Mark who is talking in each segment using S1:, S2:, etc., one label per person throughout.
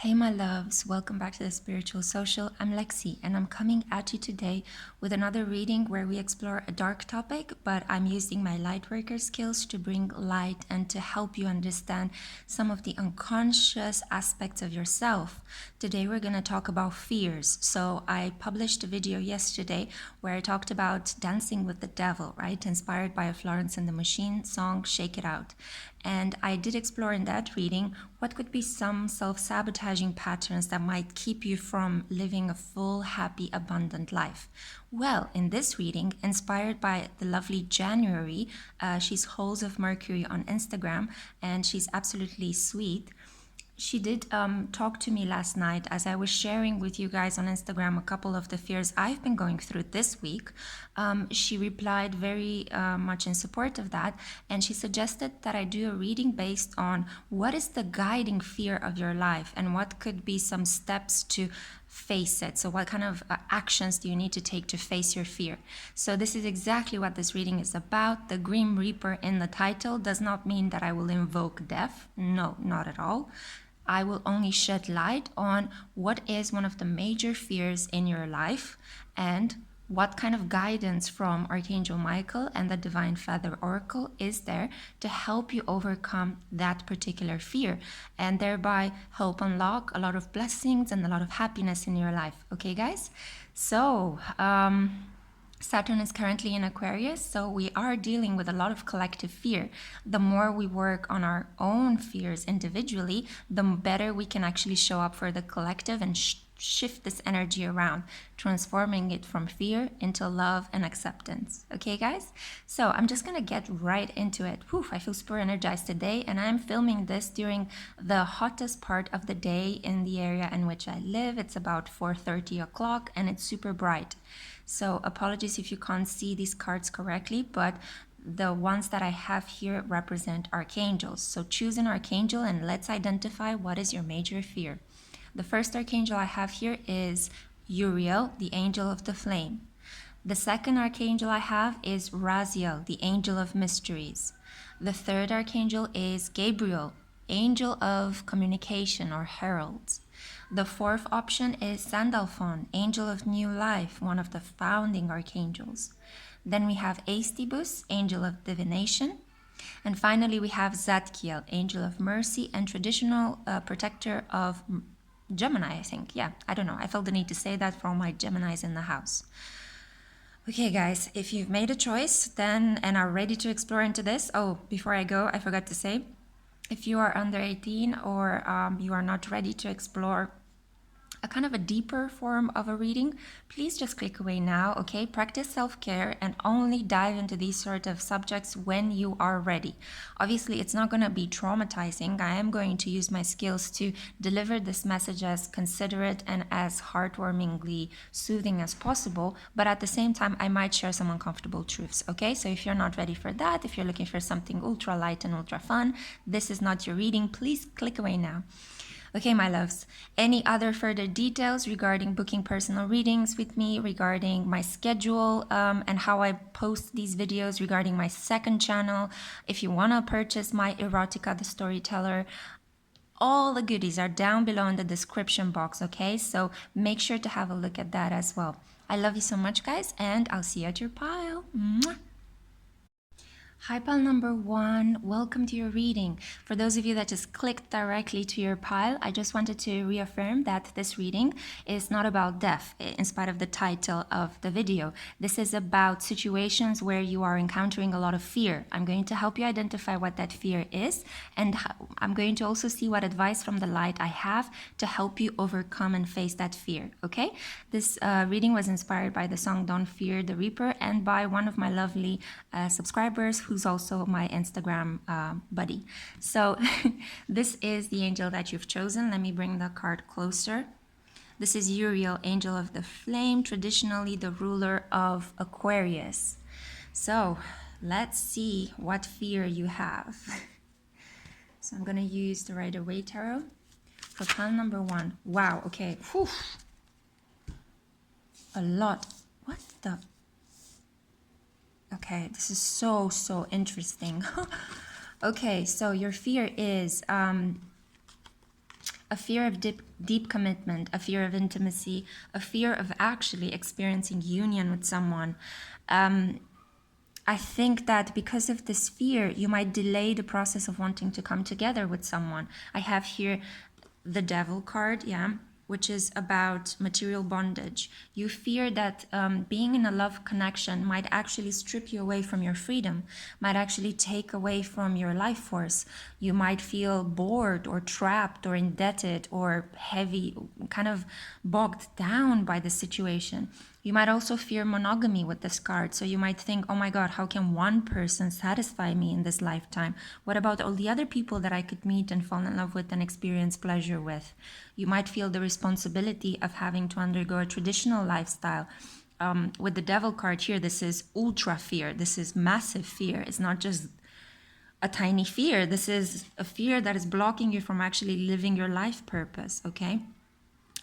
S1: Hey my loves, welcome back to the Spiritual Social. I'm Lexi and I'm coming at you today with another reading where we explore a dark topic, but I'm using my light worker skills to bring light and to help you understand some of the unconscious aspects of yourself. Today we're going to talk about fears. So I published a video yesterday where I talked about dancing with the devil, right? Inspired by a Florence and the Machine song, Shake It Out. And I did explore in that reading what could be some self-sabotaging patterns that might keep you from living a full, happy, abundant life. Well, in this reading, inspired by the lovely January, she's Holes of Mercury on Instagram, and she's absolutely sweet. She did talk to me last night as I was sharing with you guys on Instagram a couple of the fears I've been going through this week. She replied very much in support of that, and she suggested that I do a reading based on what is the guiding fear of your life and what could be some steps to face it. So what kind of actions do you need to take to face your fear? So this is exactly what this reading is about. The Grim Reaper in the title does not mean that I will invoke death. No, not at all. I will only shed light on what is one of the major fears in your life and what kind of guidance from Archangel Michael and the Divine Feather Oracle is there to help you overcome that particular fear and thereby help unlock a lot of blessings and a lot of happiness in your life. Okay, guys? So, Saturn is currently in Aquarius, so we are dealing with a lot of collective fear. The more we work on our own fears individually, the better we can actually show up for the collective and shift this energy around, transforming it from fear into love and acceptance. Okay, guys? So I'm just gonna get right into it. Whew, I feel super energized today, and I'm filming this during the hottest part of the day in the area in which I live. It's about 4:30 o'clock, and it's super bright. So apologies if you can't see these cards correctly, but the ones that I have here represent archangels. So choose an archangel and let's identify what is your major fear. The first archangel I have here is Uriel, the angel of the flame. The second archangel I have is Raziel, the angel of mysteries. The third archangel is Gabriel, angel of communication or heralds. The fourth option is Sandalphon, angel of new life, one of the founding archangels. Then we have Eistibus, angel of divination. And finally, we have Zadkiel, angel of mercy and traditional protector of Gemini, I think. Yeah, I don't know. I felt the need to say that for all my Geminis in the house. Okay, guys, if you've made a choice then and are ready to explore into this, oh, before I go, I forgot to say, if you are under 18 or you are not ready to explore a kind of a deeper form of a reading, please just click away now, okay? Practice self-care and only dive into these sort of subjects when you are ready. Obviously, it's not going to be traumatizing. I am going to use my skills to deliver this message as considerate and as heartwarmingly soothing as possible, but at the same time, I might share some uncomfortable truths, okay? So if you're not ready for that, if you're looking for something ultra light and ultra fun, this is not your reading. Please click away now. Okay, my loves, any other further details regarding booking personal readings with me, regarding my schedule and how I post these videos, regarding my second channel, if you want to purchase my Erotica the Storyteller, all the goodies are down below in the description box, okay? So make sure to have a look at that as well. I love you so much, guys, and I'll see you at your pile. Mwah. Hi pile number 1, welcome to your reading. For those of you that just clicked directly to your pile, I just wanted to reaffirm that this reading is not about death, in spite of the title of the video. This is about situations where you are encountering a lot of fear. I'm going to help you identify what that fear is, and I'm going to also see what advice from the light I have to help you overcome and face that fear, okay? This reading was inspired by the song Don't Fear the Reaper and by one of my lovely subscribers who's also my Instagram buddy. So this is the angel that you've chosen. Let me bring the card closer. This is Uriel, angel of the flame, traditionally the ruler of Aquarius. So let's see what fear you have. So I'm going to use the Rider-Waite Tarot for pile number 1. Wow, okay. Whew. A lot. What the... Okay, this is so interesting. Okay, so your fear is a fear of deep commitment, a fear of intimacy, a fear of actually experiencing union with someone. I think that because of this fear, you might delay the process of wanting to come together with someone. I have here the Devil card, yeah, which is about material bondage. You fear that being in a love connection might actually strip you away from your freedom, might actually take away from your life force. You might feel bored or trapped or indebted or heavy, kind of bogged down by the situation. You might also fear monogamy with this card. So you might think, oh my God, how can one person satisfy me in this lifetime? What about all the other people that I could meet and fall in love with and experience pleasure with? You might feel the responsibility of having to undergo a traditional lifestyle. With the Devil card here, this is ultra fear. This is massive fear. It's not just a tiny fear. This is a fear that is blocking you from actually living your life purpose, okay?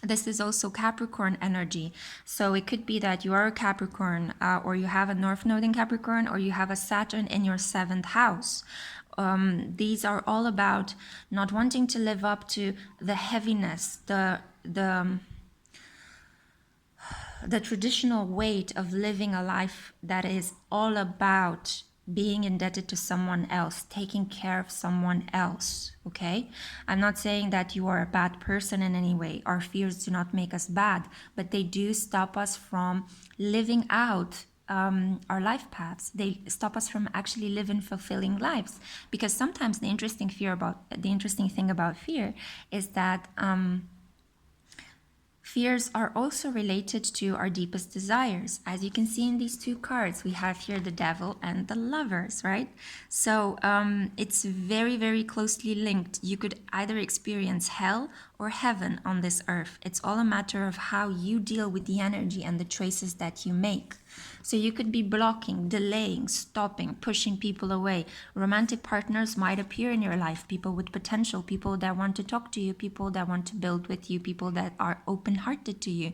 S1: This is also Capricorn energy. So it could be that you are a Capricorn or you have a North Node in Capricorn or you have a Saturn in your 7th house. These are all about not wanting to live up to the heaviness, the traditional weight of living a life that is all about being indebted to someone else, taking care of someone else, okay? I'm not saying that you are a bad person in any way. Our fears do not make us bad, but they do stop us from living out our life paths. They stop us from actually living fulfilling lives. Because sometimes the interesting thing about fear is that fears are also related to our deepest desires. As you can see in these two cards, we have here the Devil and the Lovers, right? So it's very, very closely linked. You could either experience hell or heaven on this earth. It's all a matter of how you deal with the energy and the choices that you make. So you could be blocking, delaying, stopping, pushing people away. Romantic partners might appear in your life, people with potential, people that want to talk to you, people that want to build with you, people that are open-hearted to you.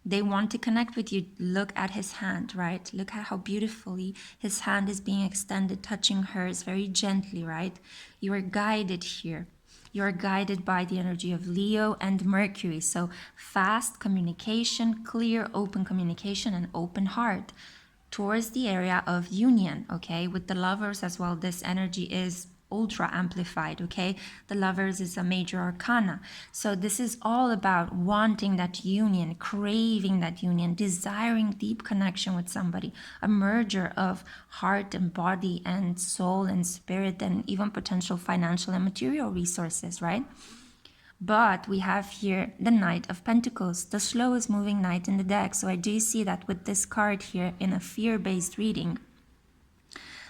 S1: They want to connect with you. Look at his hand, right? Look at how beautifully his hand is being extended, touching hers very gently, right? You are guided here. You are guided by the energy of Leo and Mercury. So fast communication, clear, open communication, and open heart towards the area of union, okay? With the Lovers as well, this energy is ultra amplified, okay? The Lovers is a major arcana. So this is all about wanting that union, craving that union, desiring deep connection with somebody, a merger of heart and body and soul and spirit and even potential financial and material resources, right? But we have here the Knight of Pentacles, the slowest moving knight in the deck. So I do see that with this card here in a fear-based reading,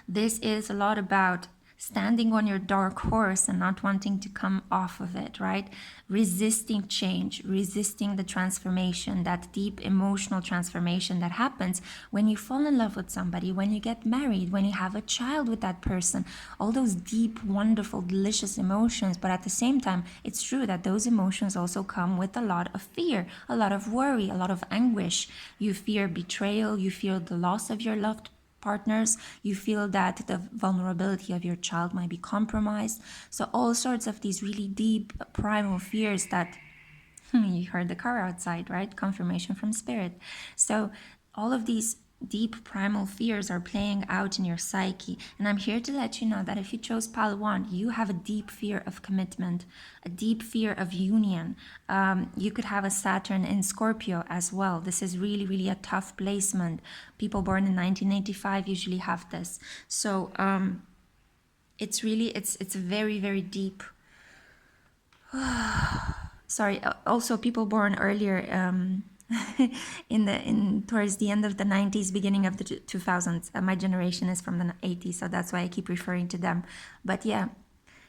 S1: this is a lot about standing on your dark horse and not wanting to come off of it, right? Resisting change, resisting the transformation, that deep emotional transformation that happens when you fall in love with somebody, when you get married, when you have a child with that person, all those deep, wonderful, delicious emotions. But at the same time, it's true that those emotions also come with a lot of fear, a lot of worry, a lot of anguish. You fear betrayal, you fear the loss of your loved partners, you feel that the vulnerability of your child might be compromised. So all sorts of these really deep primal fears that you heard the car outside, right? Confirmation from spirit. So all of these deep primal fears are playing out in your psyche. And I'm here to let you know that if you chose pile 1, you have a deep fear of commitment, a deep fear of union. You could have a Saturn in Scorpio as well. This is really, really a tough placement. People born in 1985 usually have this. So it's really, it's very, very deep. Sorry, also people born earlier towards the end of the 90s, beginning of the 2000s. My generation is from the 80s, so that's why I keep referring to them. But yeah,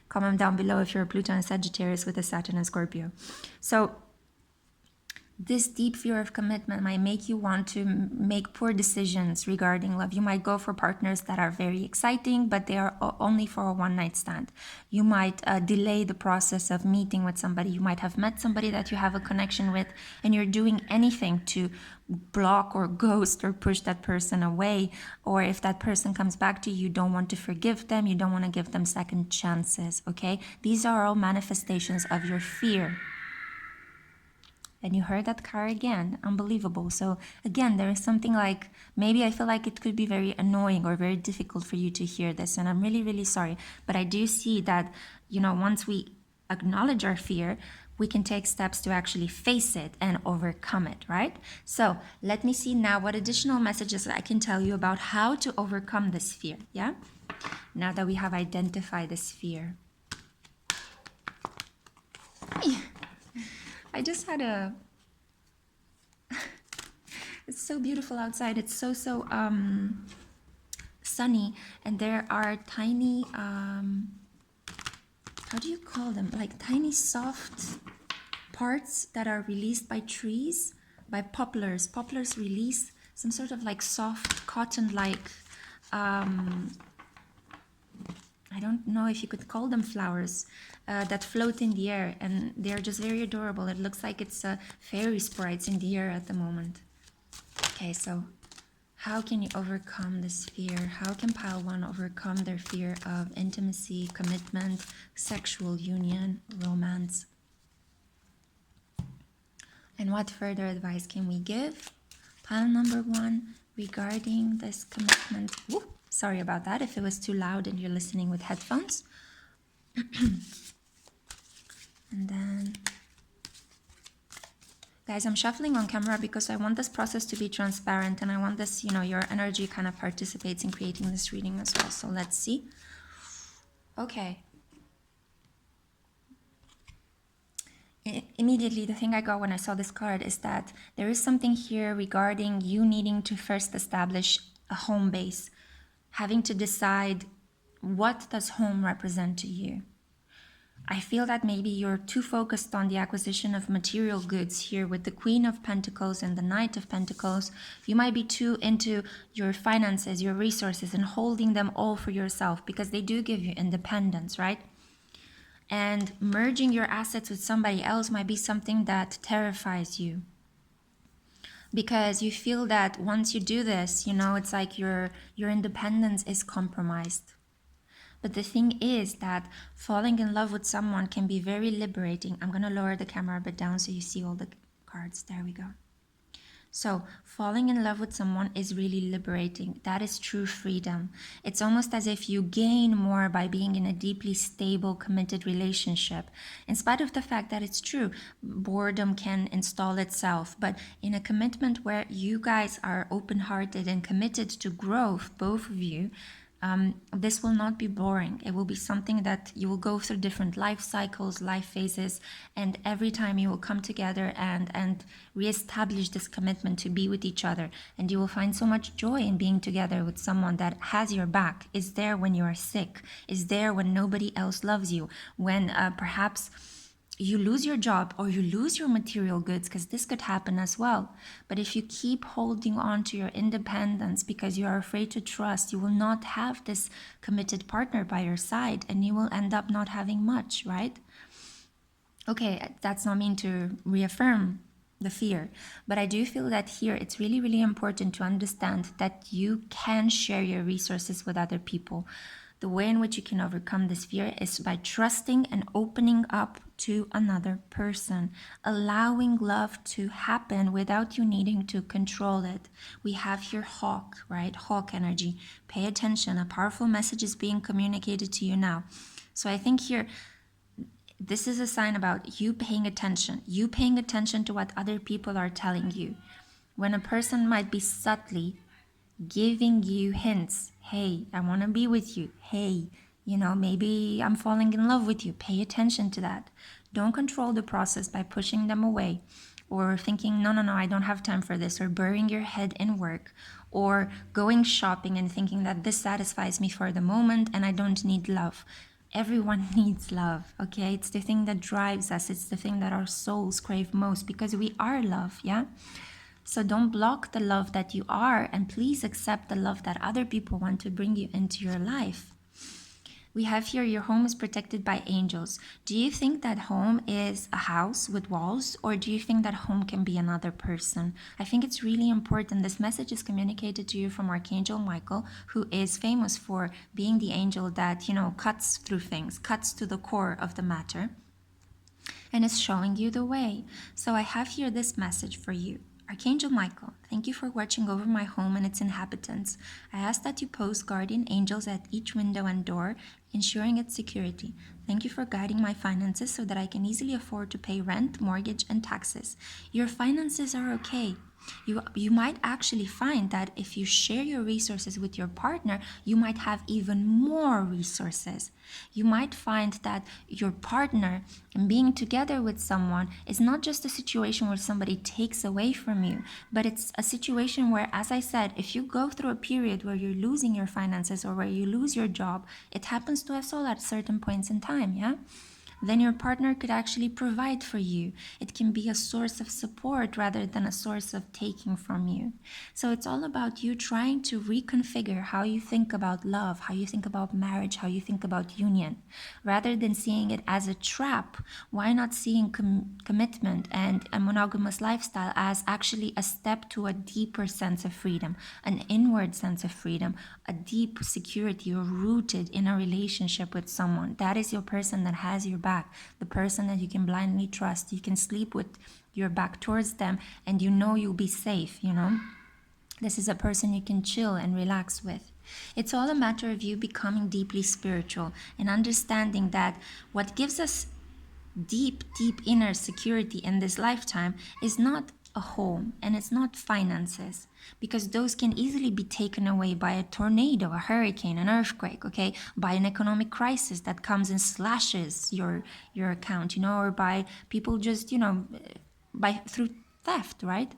S1: comment down below if you're a Pluto and Sagittarius with a Saturn and Scorpio. So this deep fear of commitment might make you want to make poor decisions regarding love. You might go for partners that are very exciting, but they are only for a one-night stand. You might delay the process of meeting with somebody. You might have met somebody that you have a connection with, and you're doing anything to block or ghost or push that person away. Or if that person comes back to you, you don't want to forgive them. You don't want to give them second chances, okay? These are all manifestations of your fear. And you heard that car again. Unbelievable. So again, there is something like, maybe I feel like it could be very annoying or very difficult for you to hear this. And I'm really, really sorry. But I do see that, once we acknowledge our fear, we can take steps to actually face it and overcome it, right? So let me see now what additional messages I can tell you about how to overcome this fear, yeah? Now that we have identified this fear. I just had it's so beautiful outside. It's so sunny, and there are tiny, how do you call them? Like tiny soft parts that are released by trees, by poplars. Poplars release some sort of like soft cotton-like, I don't know if you could call them flowers, that float in the air, and they're just very adorable. It looks like it's fairy sprites in the air at the moment. Okay, so how can you overcome this fear? How can pile 1 overcome their fear of intimacy, commitment, sexual union, romance? And what further advice can we give? Pile number 1 regarding this commitment. Whoop, sorry about that if it was too loud and you're listening with headphones. And then, guys, I'm shuffling on camera because I want this process to be transparent, and I want this, your energy kind of participates in creating this reading as well. So let's see. Okay. Immediately, the thing I got when I saw this card is that there is something here regarding you needing to first establish a home base, having to decide, what does home represent to you? I feel that maybe you're too focused on the acquisition of material goods here with the Queen of Pentacles and the Knight of Pentacles. You might be too into your finances, your resources, and holding them all for yourself, because they do give you independence, right? And merging your assets with somebody else might be something that terrifies you, because you feel that once you do this, it's like your independence is compromised. But the thing is that falling in love with someone can be very liberating. I'm going to lower the camera a bit down so you see all the cards. There we go. So falling in love with someone is really liberating. That is true freedom. It's almost as if you gain more by being in a deeply stable, committed relationship. In spite of the fact that it's true, boredom can install itself. But in a commitment where you guys are open-hearted and committed to growth, both of you, this will not be boring. It will be something that you will go through different life cycles, life phases, and every time you will come together and reestablish this commitment to be with each other. And you will find so much joy in being together with someone that has your back, is there when you are sick, is there when nobody else loves you, when perhaps you lose your job or you lose your material goods, because this could happen as well. But if you keep holding on to your independence because you are afraid to trust, you will not have this committed partner by your side, and you will end up not having much, right? Okay, that's not mean to reaffirm the fear, but I do feel that here it's really, really important to understand that you can share your resources with other people. The way in which you can overcome this fear is by trusting and opening up to another person, allowing love to happen without you needing to control it. We have here hawk, right? Hawk energy. Pay attention. A powerful message is being communicated to you now. So I think here, this is a sign about you paying attention to what other people are telling you. When a person might be subtly giving you hints, hey, I want to be with you, hey, maybe I'm falling in love with you, pay attention to that. Don't control the process by pushing them away, or thinking, no, I don't have time for this, or burying your head in work, or going shopping and thinking that this satisfies me for the moment and I don't need love. Everyone needs love, okay? It's the thing that drives us. It's the thing that our souls crave most, because we are love, yeah? So don't block the love that you are, and please accept the love that other people want to bring you into your life. We have here, your home is protected by angels. Do you think that home is a house with walls, or do you think that home can be another person? I think it's really important. This message is communicated to you from Archangel Michael, who is famous for being the angel that, cuts through things, cuts to the core of the matter. and is showing you the way. So I have here this message for you. Archangel Michael, thank you for watching over my home and its inhabitants. I ask that you post guardian angels at each window and door, ensuring its security. Thank you for guiding my finances so that I can easily afford to pay rent, mortgage, and taxes. Your finances are okay. You might actually find that if you share your resources with your partner, you might have even more resources. You might find that your partner and being together with someone is not just a situation where somebody takes away from you, but it's a situation where, as I said, if you go through a period where you're losing your finances or where you lose your job, it happens to us all at certain points in time, yeah? Then your partner could actually provide for you. It can be a source of support rather than a source of taking from you. So it's all about you trying to reconfigure how you think about love, how you think about marriage, how you think about union. Rather than seeing it as a trap, why not seeing commitment and a monogamous lifestyle as actually a step to a deeper sense of freedom, an inward sense of freedom, a deep security you're rooted in a relationship with someone. That is your person that has your back, the person that you can blindly trust. You can sleep with your back towards them and you know you'll be safe, you know. This is a person you can chill and relax with. It's all a matter of you becoming deeply spiritual and understanding that what gives us deep inner security in this lifetime is not a home and it's not finances, because those can easily be taken away by a tornado, a hurricane, an earthquake, okay, by an economic crisis that comes and slashes your account, you know, or by people just, you know, through theft, right?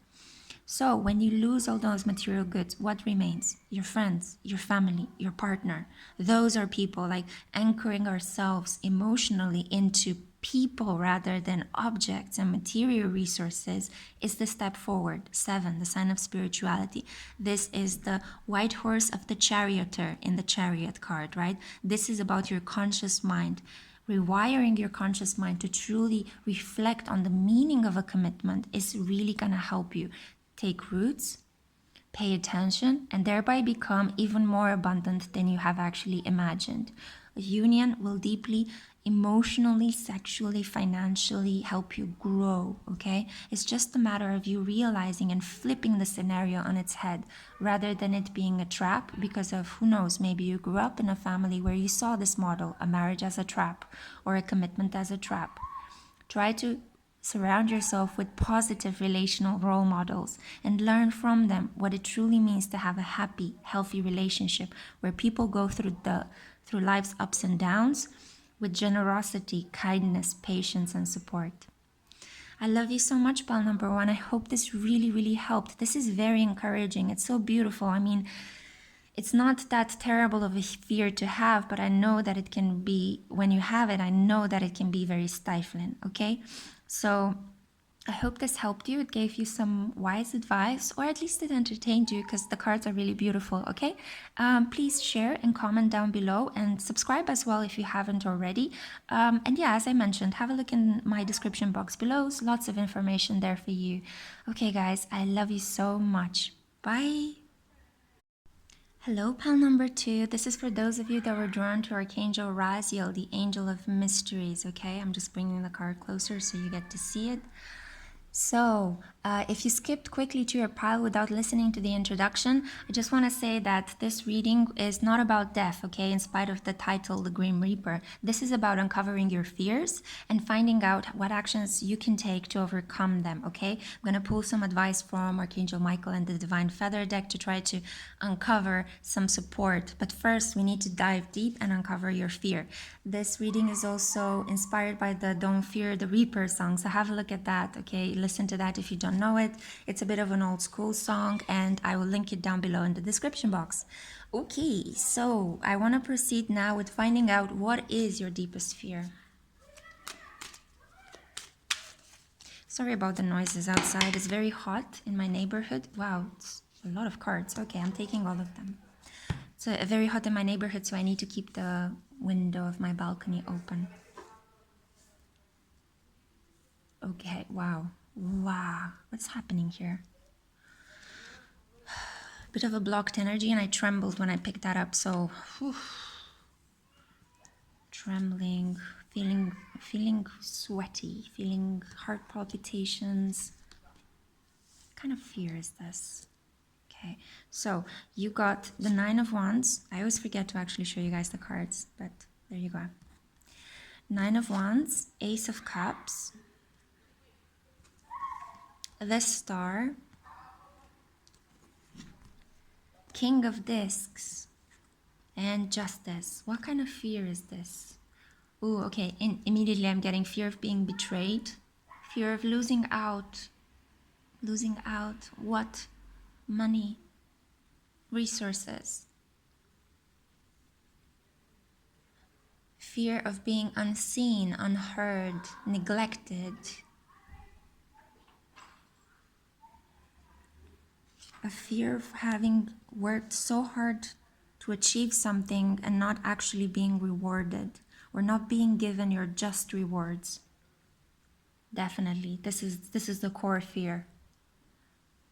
S1: So when you lose all those material goods, what remains? Your friends, your family, your partner. Those are people. Like anchoring ourselves emotionally into people rather than objects and material resources is the step forward. 7, the sign of spirituality. This is the white horse of the charioteer in the chariot card, right? This is about your conscious mind. Rewiring your conscious mind to truly reflect on the meaning of a commitment is really going to help you take roots, pay attention, and thereby become even more abundant than you have actually imagined. A union will deeply, emotionally, sexually, financially help you grow, okay? It's just a matter of you realizing and flipping the scenario on its head rather than it being a trap because of, who knows, maybe you grew up in a family where you saw this model, a marriage as a trap or a commitment as a trap. Try to surround yourself with positive relational role models and learn from them what it truly means to have a happy, healthy relationship where people go through life's ups and downs with generosity, kindness, patience, and support. I love you so much, pal number 1. I hope this really helped. This is very encouraging. It's so beautiful. I mean, it's not that terrible of a fear to have, but I know that it can be, when you have it, I know that it can be very stifling, okay? So I hope this helped you. It gave you some wise advice, or at least it entertained you, because the cards are really beautiful, okay? Please share and comment down below and subscribe as well if you haven't already. And yeah, as I mentioned, have a look in my description box below. Lots of information there for you. Okay, guys, I love you so much. Bye. Hello, pal number 2. This is for those of you that were drawn to Archangel Raziel, the angel of mysteries, okay? I'm just bringing the card closer so you get to see it. So, if you skipped quickly to your pile without listening to the introduction, I just want to say that this reading is not about death, okay, in spite of the title, The Grim Reaper. This is about uncovering your fears and finding out what actions you can take to overcome them, okay? I'm going to pull some advice from Archangel Michael and the Divine Feather deck to try to uncover some support. But first, we need to dive deep and uncover your fear. This reading is also inspired by the Don't Fear the Reaper song, so have a look at that, okay? Listen to that if you don't know it. It's a bit of an old school song, and I will link it down below in the description box. Okay, so I want to proceed now with finding out what is your deepest fear. Sorry about the noises outside. It's very hot in my neighborhood. Wow, it's a lot of cards. Okay, I'm taking all of them. It's very hot in my neighborhood, so I need to keep the window of my balcony open. Okay, wow. What's happening here? Bit of a blocked energy, and I trembled when I picked that up, so trembling, feeling sweaty, feeling heart palpitations. What kind of fear is this? Okay, so you got the 9 of Wands. I always forget to actually show you guys the cards, but there you go. 9 of Wands, Ace of Cups, the Star, King of Discs, and Justice. What kind of fear is this? Ooh, okay, immediately I'm getting fear of being betrayed, fear of losing out. Losing out what? Money, resources. Fear of being unseen, unheard, neglected. A fear of having worked so hard to achieve something and not actually being rewarded or not being given your just rewards. Definitely, this is the core fear.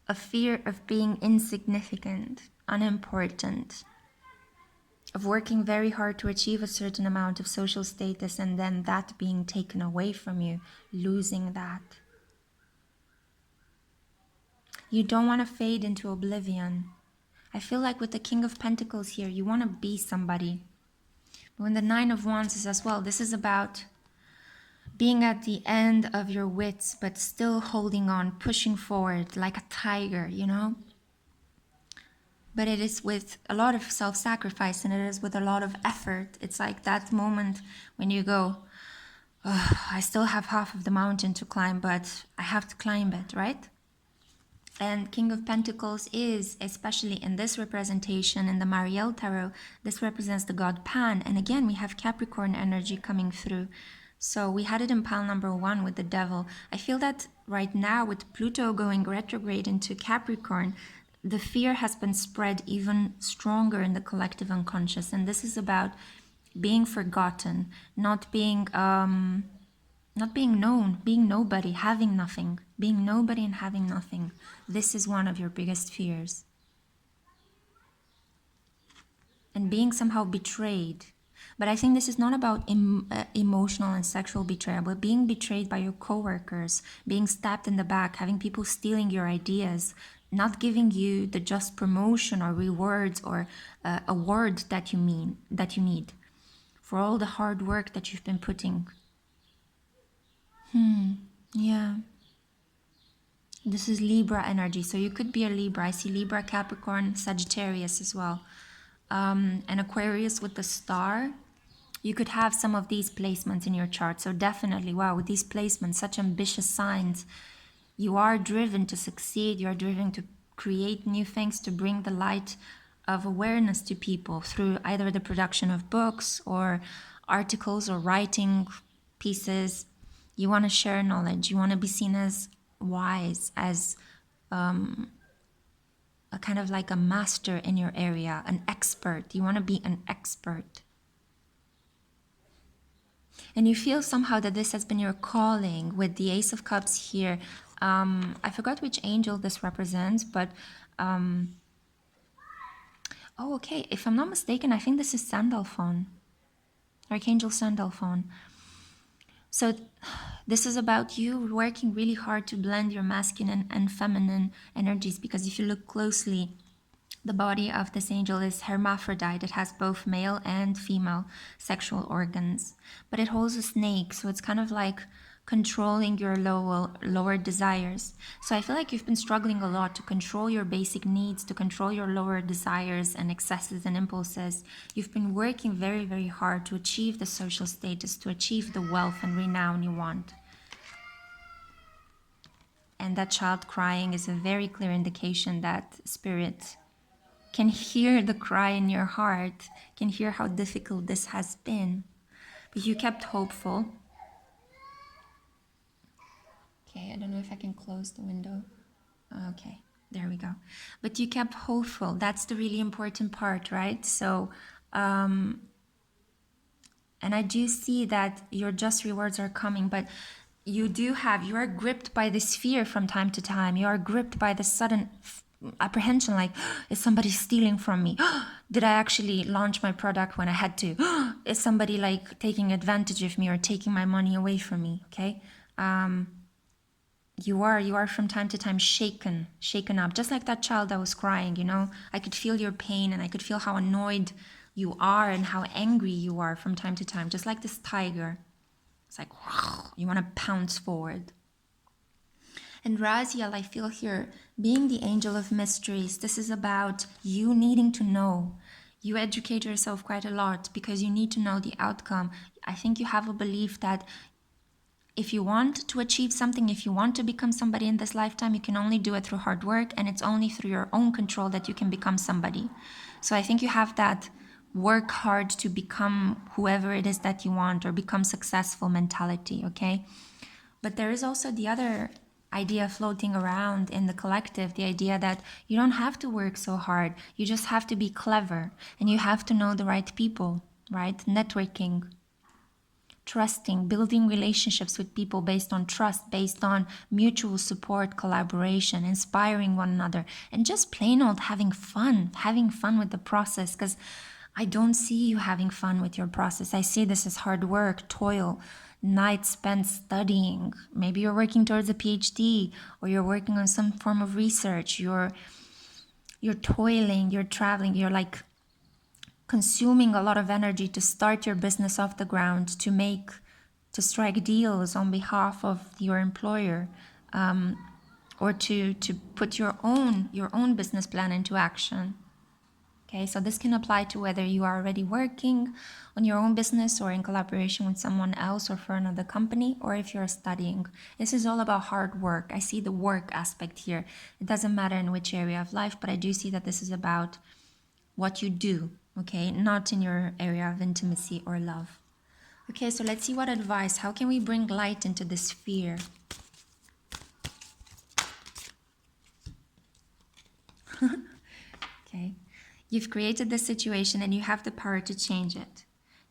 S1: A fear of being insignificant, unimportant, of working very hard to achieve a certain amount of social status and then that being taken away from you, losing that. You don't want to fade into oblivion. I feel like with the King of Pentacles here, you want to be somebody. But when the 9 of Wands is as well, this is about being at the end of your wits, but still holding on, pushing forward like a tiger, you know? But it is with a lot of self-sacrifice and it is with a lot of effort. It's like that moment when you go, oh, I still have half of the mountain to climb, but I have to climb it, right? And King of Pentacles is, especially in this representation in the Mariel Tarot, this represents the god Pan. And again, we have Capricorn energy coming through. So we had it in pile number 1 with the devil. I feel that right now with Pluto going retrograde into Capricorn, the fear has been spread even stronger in the collective unconscious. And this is about being forgotten, not being known, being nobody, having nothing, being nobody and having nothing. This is one of your biggest fears. And being somehow betrayed. But I think this is not about emotional and sexual betrayal, but being betrayed by your coworkers, being stabbed in the back, having people stealing your ideas, not giving you the just promotion or rewards or award that you need for all the hard work that you've been putting. Yeah. This is Libra energy, so you could be a Libra. I see Libra, Capricorn, Sagittarius as well. And Aquarius with the star. You could have some of these placements in your chart. So definitely, wow, with these placements, such ambitious signs, you are driven to succeed. You are driven to create new things, to bring the light of awareness to people through either the production of books or articles or writing pieces. You want to share knowledge. You want to be seen as wise, as a kind of like a master in your area, an expert. You want to be an expert. And you feel somehow that this has been your calling with the Ace of Cups here. I forgot which angel this represents, but oh, okay. If I'm not mistaken, I think this is Sandalphon, Archangel Sandalphon. So this is about you working really hard to blend your masculine and feminine energies, because if you look closely, the body of this angel is hermaphrodite. It has both male and female sexual organs, but it holds a snake, so it's kind of like controlling your lower desires. So I feel like you've been struggling a lot to control your basic needs, to control your lower desires and excesses and impulses. You've been working very, very hard to achieve the social status, to achieve the wealth and renown you want. And that child crying is a very clear indication that Spirit can hear the cry in your heart, can hear how difficult this has been. But you kept hopeful. Okay, I don't know if I can close the window. Okay, there we go. But you kept hopeful. That's the really important part, right? So, and I do see that your just rewards are coming, but you are gripped by this fear from time to time. You are gripped by the sudden apprehension, like, is somebody stealing from me? Did I actually launch my product when I had to? Is somebody like taking advantage of me or taking my money away from me? Okay. You are from time to time shaken up, just like that child that was crying, you know. I could feel your pain, and I could feel how annoyed you are and how angry you are from time to time, just like this tiger. It's like, you want to pounce forward. And Raziel, I feel here, being the angel of mysteries, this is about you needing to know. You educate yourself quite a lot because you need to know the outcome. I think you have a belief that if you want to achieve something, if you want to become somebody in this lifetime, you can only do it through hard work, and it's only through your own control that you can become somebody. So I think you have that work hard to become whoever it is that you want, or become successful mentality, okay? But there is also the other idea floating around in the collective, the idea that you don't have to work so hard. You just have to be clever, and you have to know the right people, right? Networking, trusting, building relationships with people based on trust, based on mutual support, collaboration, inspiring one another, and just plain old having fun with the process. Because I don't see you having fun with your process. I see this as hard work, toil, nights spent studying. Maybe you're working towards a PhD, or you're working on some form of research. You're toiling, you're traveling, you're like consuming a lot of energy to start your business off the ground, to strike deals on behalf of your employer, or to put your own business plan into action. Okay, so this can apply to whether you are already working on your own business or in collaboration with someone else or for another company, or if you're studying. This is all about hard work. I see the work aspect here. It doesn't matter in which area of life, but I do see that this is about what you do, okay, not in your area of intimacy or love. Okay, so let's see what advice, how can we bring light into this fear? Okay, you've created this situation and you have the power to change it.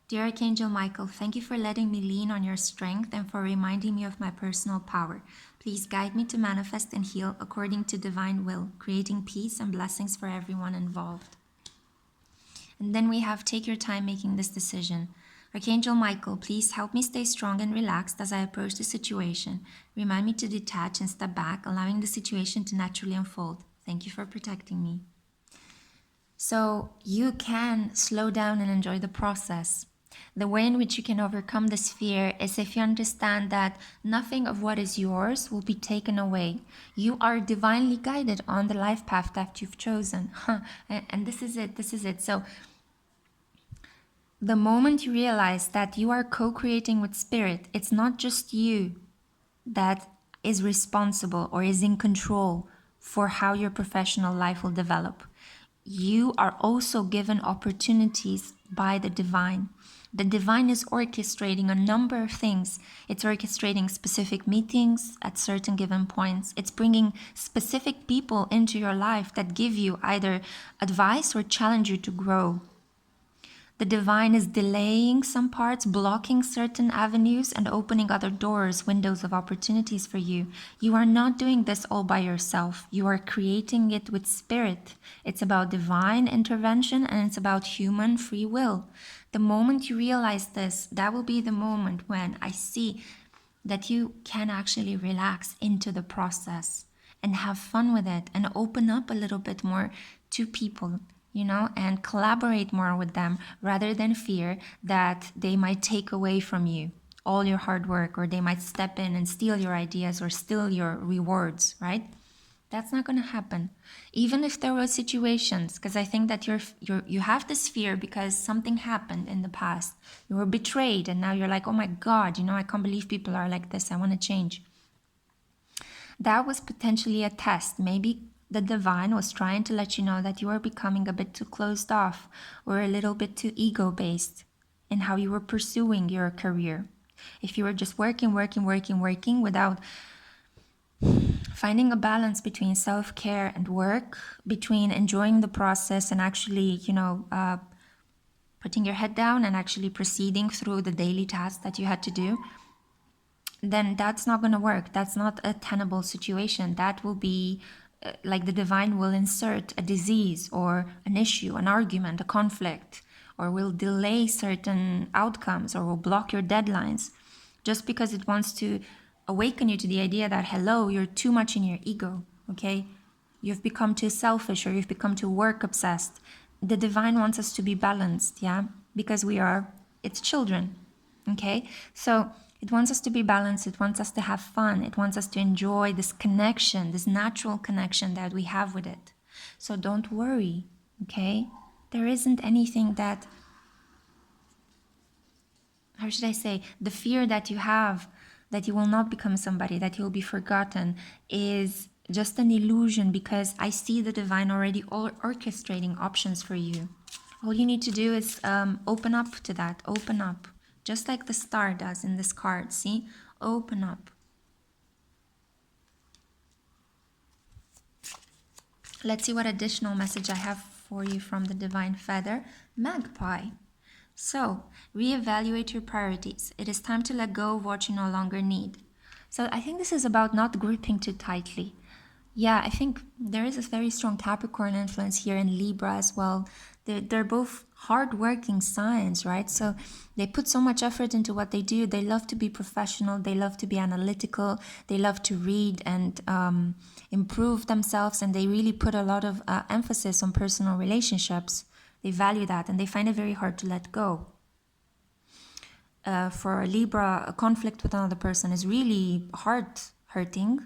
S1: Dear Archangel Michael, thank you for letting me lean on your strength and for reminding me of my personal power. Please guide me to manifest and heal according to divine will, creating peace and blessings for everyone involved. And then we have, take your time making this decision. Archangel Michael, please help me stay strong and relaxed as I approach the situation. Remind me to detach and step back, allowing the situation to naturally unfold. Thank you for protecting me. So you can slow down and enjoy the process. The way in which you can overcome this fear is if you understand that nothing of what is yours will be taken away. You are divinely guided on the life path that you've chosen. And this is it. So the moment you realize that you are co-creating with spirit, it's not just you that is responsible or is in control for how your professional life will develop. You are also given opportunities by the divine. The divine is orchestrating a number of things. It's orchestrating specific meetings at certain given points. It's bringing specific people into your life that give you either advice or challenge you to grow. The divine is delaying some parts, blocking certain avenues, and opening other doors, windows of opportunities for you. You are not doing this all by yourself. You are creating it with spirit. It's about divine intervention, and it's about human free will. The moment you realize this, that will be the moment when I see that you can actually relax into the process and have fun with it and open up a little bit more to people, you know, and collaborate more with them rather than fear that they might take away from you all your hard work, or they might step in and steal your ideas or steal your rewards, right? That's not going to happen. Even if there were situations, because I think that you have this fear because something happened in the past. You were betrayed and now you're like, oh my God, you know, I can't believe people are like this. I want to change. That was potentially a test. Maybe the divine was trying to let you know that you are becoming a bit too closed off or a little bit too ego-based in how you were pursuing your career. If you were just working without finding a balance between self-care and work, between enjoying the process and actually, putting your head down and actually proceeding through the daily tasks that you had to do, then that's not going to work. That's not a tenable situation. That will be like the divine will insert a disease or an issue, an argument, a conflict, or will delay certain outcomes or will block your deadlines just because it wants to awaken you to the idea that, hello, you're too much in your ego, okay? You've become too selfish or you've become too work obsessed. The divine wants us to be balanced, yeah? Because we are its children, okay? So it wants us to be balanced. It wants us to have fun. It wants us to enjoy this connection, this natural connection that we have with it. So don't worry, okay? There isn't anything that, how should I say, the fear that you have that you will not become somebody, that you'll be forgotten, is just an illusion, because I see the divine already orchestrating options for you. All you need to do is open up to that, open up. Just like the star does in this card, see? Open up. Let's see what additional message I have for you from the divine feather. Magpie. So, reevaluate your priorities. It is time to let go of what you no longer need. So I think this is about not gripping too tightly. Yeah, I think there is a very strong Capricorn influence here in Libra as well. They're both hardworking signs, right? So they put so much effort into what they do. They love to be professional. They love to be analytical. They love to read and improve themselves. And they really put a lot of emphasis on personal relationships. They value that and they find it very hard to let go. For Libra, a conflict with another person is really heart-hurting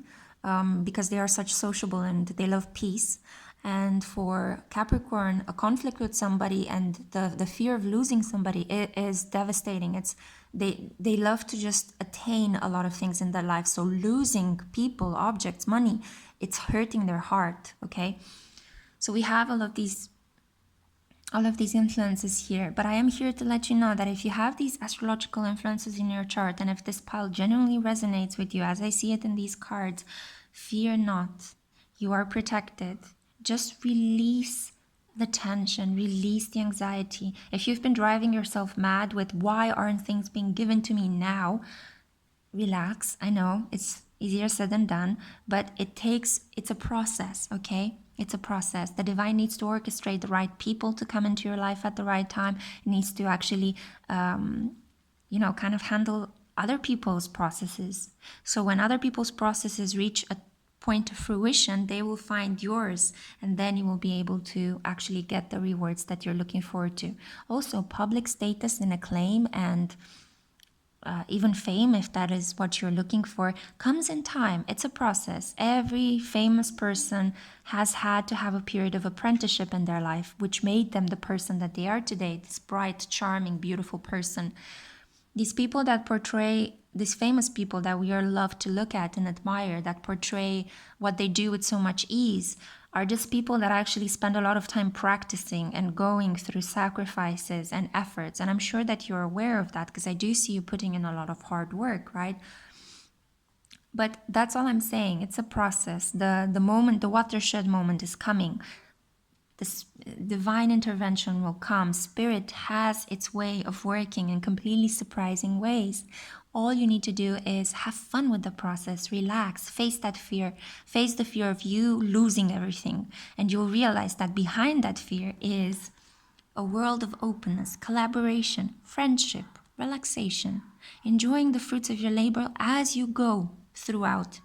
S1: because they are such sociable and they love peace. And for Capricorn, a conflict with somebody and the fear of losing somebody is devastating. They love to just attain a lot of things in their life. So losing people, objects, money, it's hurting their heart, okay? So we have all of these influences here, but I am here to let you know that if you have these astrological influences in your chart, and if this pile genuinely resonates with you as I see it in these cards, fear not. You are protected. Just release the tension, release the anxiety. If you've been driving yourself mad with why aren't things being given to me now, relax. I know it's easier said than done, but it's a process, okay? It's a process. The divine needs to orchestrate the right people to come into your life at the right time. It needs to actually, kind of handle other people's processes. So when other people's processes reach a point of fruition, they will find yours, and then you will be able to actually get the rewards that you're looking forward to. Also, public status and acclaim and even fame, if that is what you're looking for, comes in time. It's a process. Every famous person has had to have a period of apprenticeship in their life, which made them the person that they are today, this bright, charming, beautiful person. These people that portray, these famous people that we are loved to look at and admire, that portray what they do with so much ease, are just people that actually spend a lot of time practicing and going through sacrifices and efforts. And I'm sure that you're aware of that, because I do see you putting in a lot of hard work, right? But that's all I'm saying. It's a process. The moment, the watershed moment is coming. This divine intervention will come. Spirit has its way of working in completely surprising ways. All you need to do is have fun with the process, relax, face that fear, face the fear of you losing everything. And you'll realize that behind that fear is a world of openness, collaboration, friendship, relaxation, enjoying the fruits of your labor as you go throughout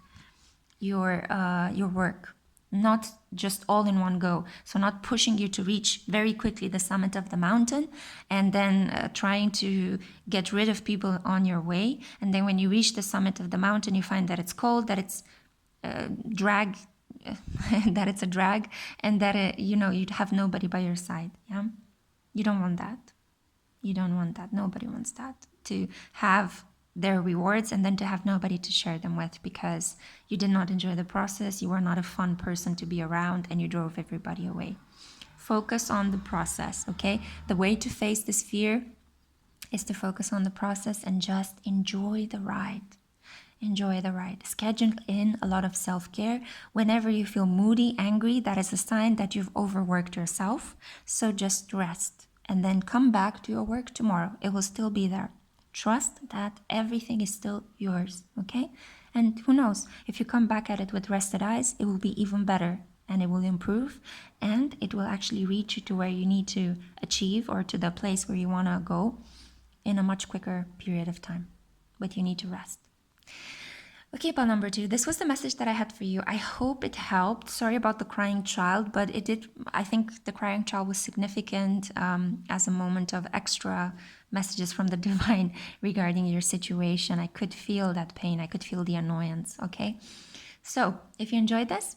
S1: your work. Not just all in one go. So not pushing you to reach very quickly the summit of the mountain and then trying to get rid of people on your way. And then when you reach the summit of the mountain, you find that it's cold, that it's drag, that it's a drag, and that, you'd have nobody by your side. Yeah, you don't want that. You don't want that. Nobody wants that. To have their rewards and then to have nobody to share them with because you did not enjoy the process, you were not a fun person to be around, and you drove everybody away. Focus on the process, okay? The way to face this fear is to focus on the process and just enjoy the ride. Enjoy the ride. Schedule in a lot of self-care. Whenever you feel moody, angry, that is a sign that you've overworked yourself. So just rest and then come back to your work tomorrow. It will still be there. Trust that everything is still yours, okay? And who knows, if you come back at it with rested eyes, it will be even better and it will improve and it will actually reach you to where you need to achieve or to the place where you want to go in a much quicker period of time. But you need to rest. Okay, pile number 2, this was the message that I had for you. I hope it helped. Sorry about the crying child, but it did. I think the crying child was significant as a moment of extra messages from the divine regarding your situation. I could feel that pain. I could feel the annoyance, okay? So if you enjoyed this,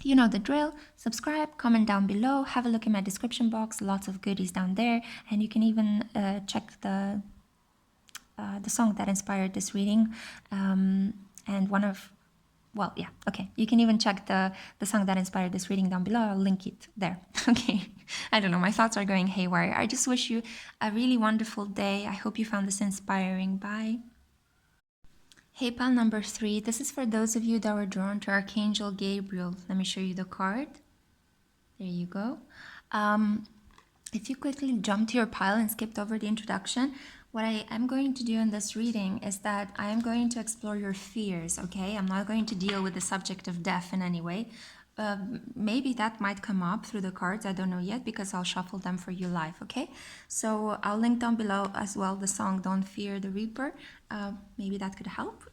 S1: you know the drill. Subscribe, comment down below, have a look in my description box, lots of goodies down there, and you can even check the song that inspired this reading. And one of, well, yeah, okay. You can even check the song that inspired this reading down below. I'll link it there. Okay. I don't know. My thoughts are going haywire. I just wish you a really wonderful day. I hope you found this inspiring. Bye. Hey, pal number 3. This is for those of you that were drawn to Archangel Gabriel. Let me show you the card. There you go. If you quickly jumped to your pile and skipped over the introduction, what I am going to do in this reading is that I am going to explore your fears, okay? I'm not going to deal with the subject of death in any way. Maybe that might come up through the cards, I don't know yet, because I'll shuffle them for you live, okay? So I'll link down below as well the song Don't Fear the Reaper. Maybe that could help.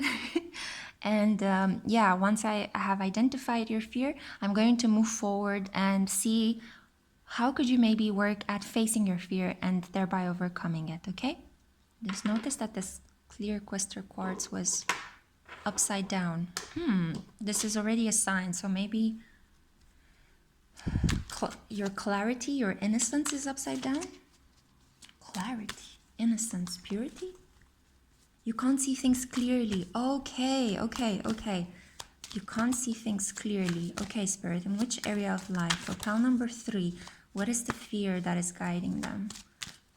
S1: And yeah, once I have identified your fear, I'm going to move forward and see how could you maybe work at facing your fear and thereby overcoming it, okay? Just notice that this clear crystal quartz was upside down. This is already a sign, so maybe your clarity, your innocence is upside down? Clarity, innocence, purity? You can't see things clearly. Okay. You can't see things clearly. Okay, Spirit, in which area of life? For pile number 3, what is the fear that is guiding them?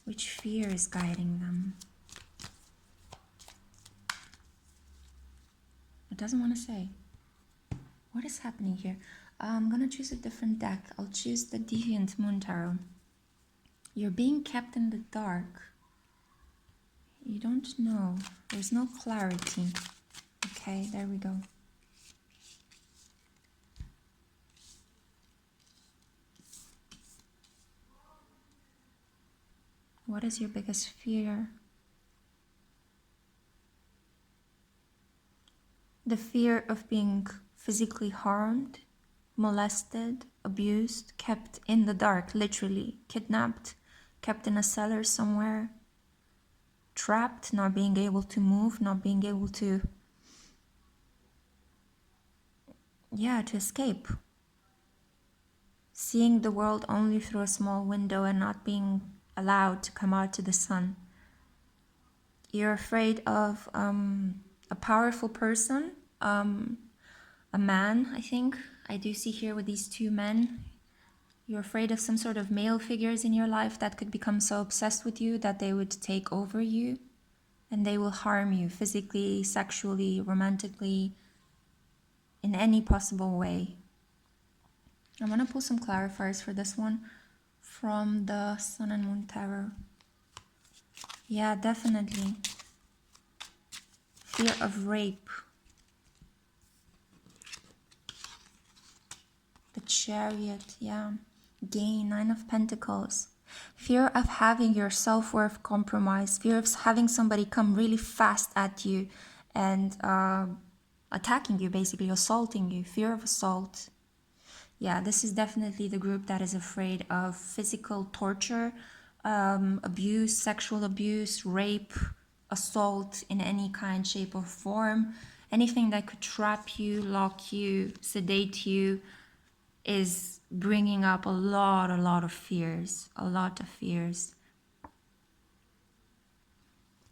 S1: Which fear is guiding them? It doesn't want to say. What is happening here? I'm going to choose a different deck. I'll choose the Deviant Moon Tarot. You're being kept in the dark. You don't know. There's no clarity. Okay, there we go. What is your biggest fear? The fear of being physically harmed, molested, abused, kept in the dark, literally, kidnapped, kept in a cellar somewhere, trapped, not being able to move, not being able to, to escape. Seeing the world only through a small window and not being allowed to come out to the sun. You're afraid of a powerful person, a man, I think. I do see here with these 2 men. You're afraid of some sort of male figures in your life that could become so obsessed with you that they would take over you and they will harm you physically, sexually, romantically, in any possible way. I'm going to pull some clarifiers for this one from the Sun and Moon Tarot. Yeah, definitely. Fear of rape. The Chariot, yeah. Gain, 9 of Pentacles. Fear of having your self-worth compromised. Fear of having somebody come really fast at you and attacking you, basically, assaulting you. Fear of assault. Yeah, this is definitely the group that is afraid of physical torture, abuse, sexual abuse, rape, assault in any kind, shape, or form. Anything that could trap you, lock you, sedate you is bringing up a lot of fears, a lot of fears.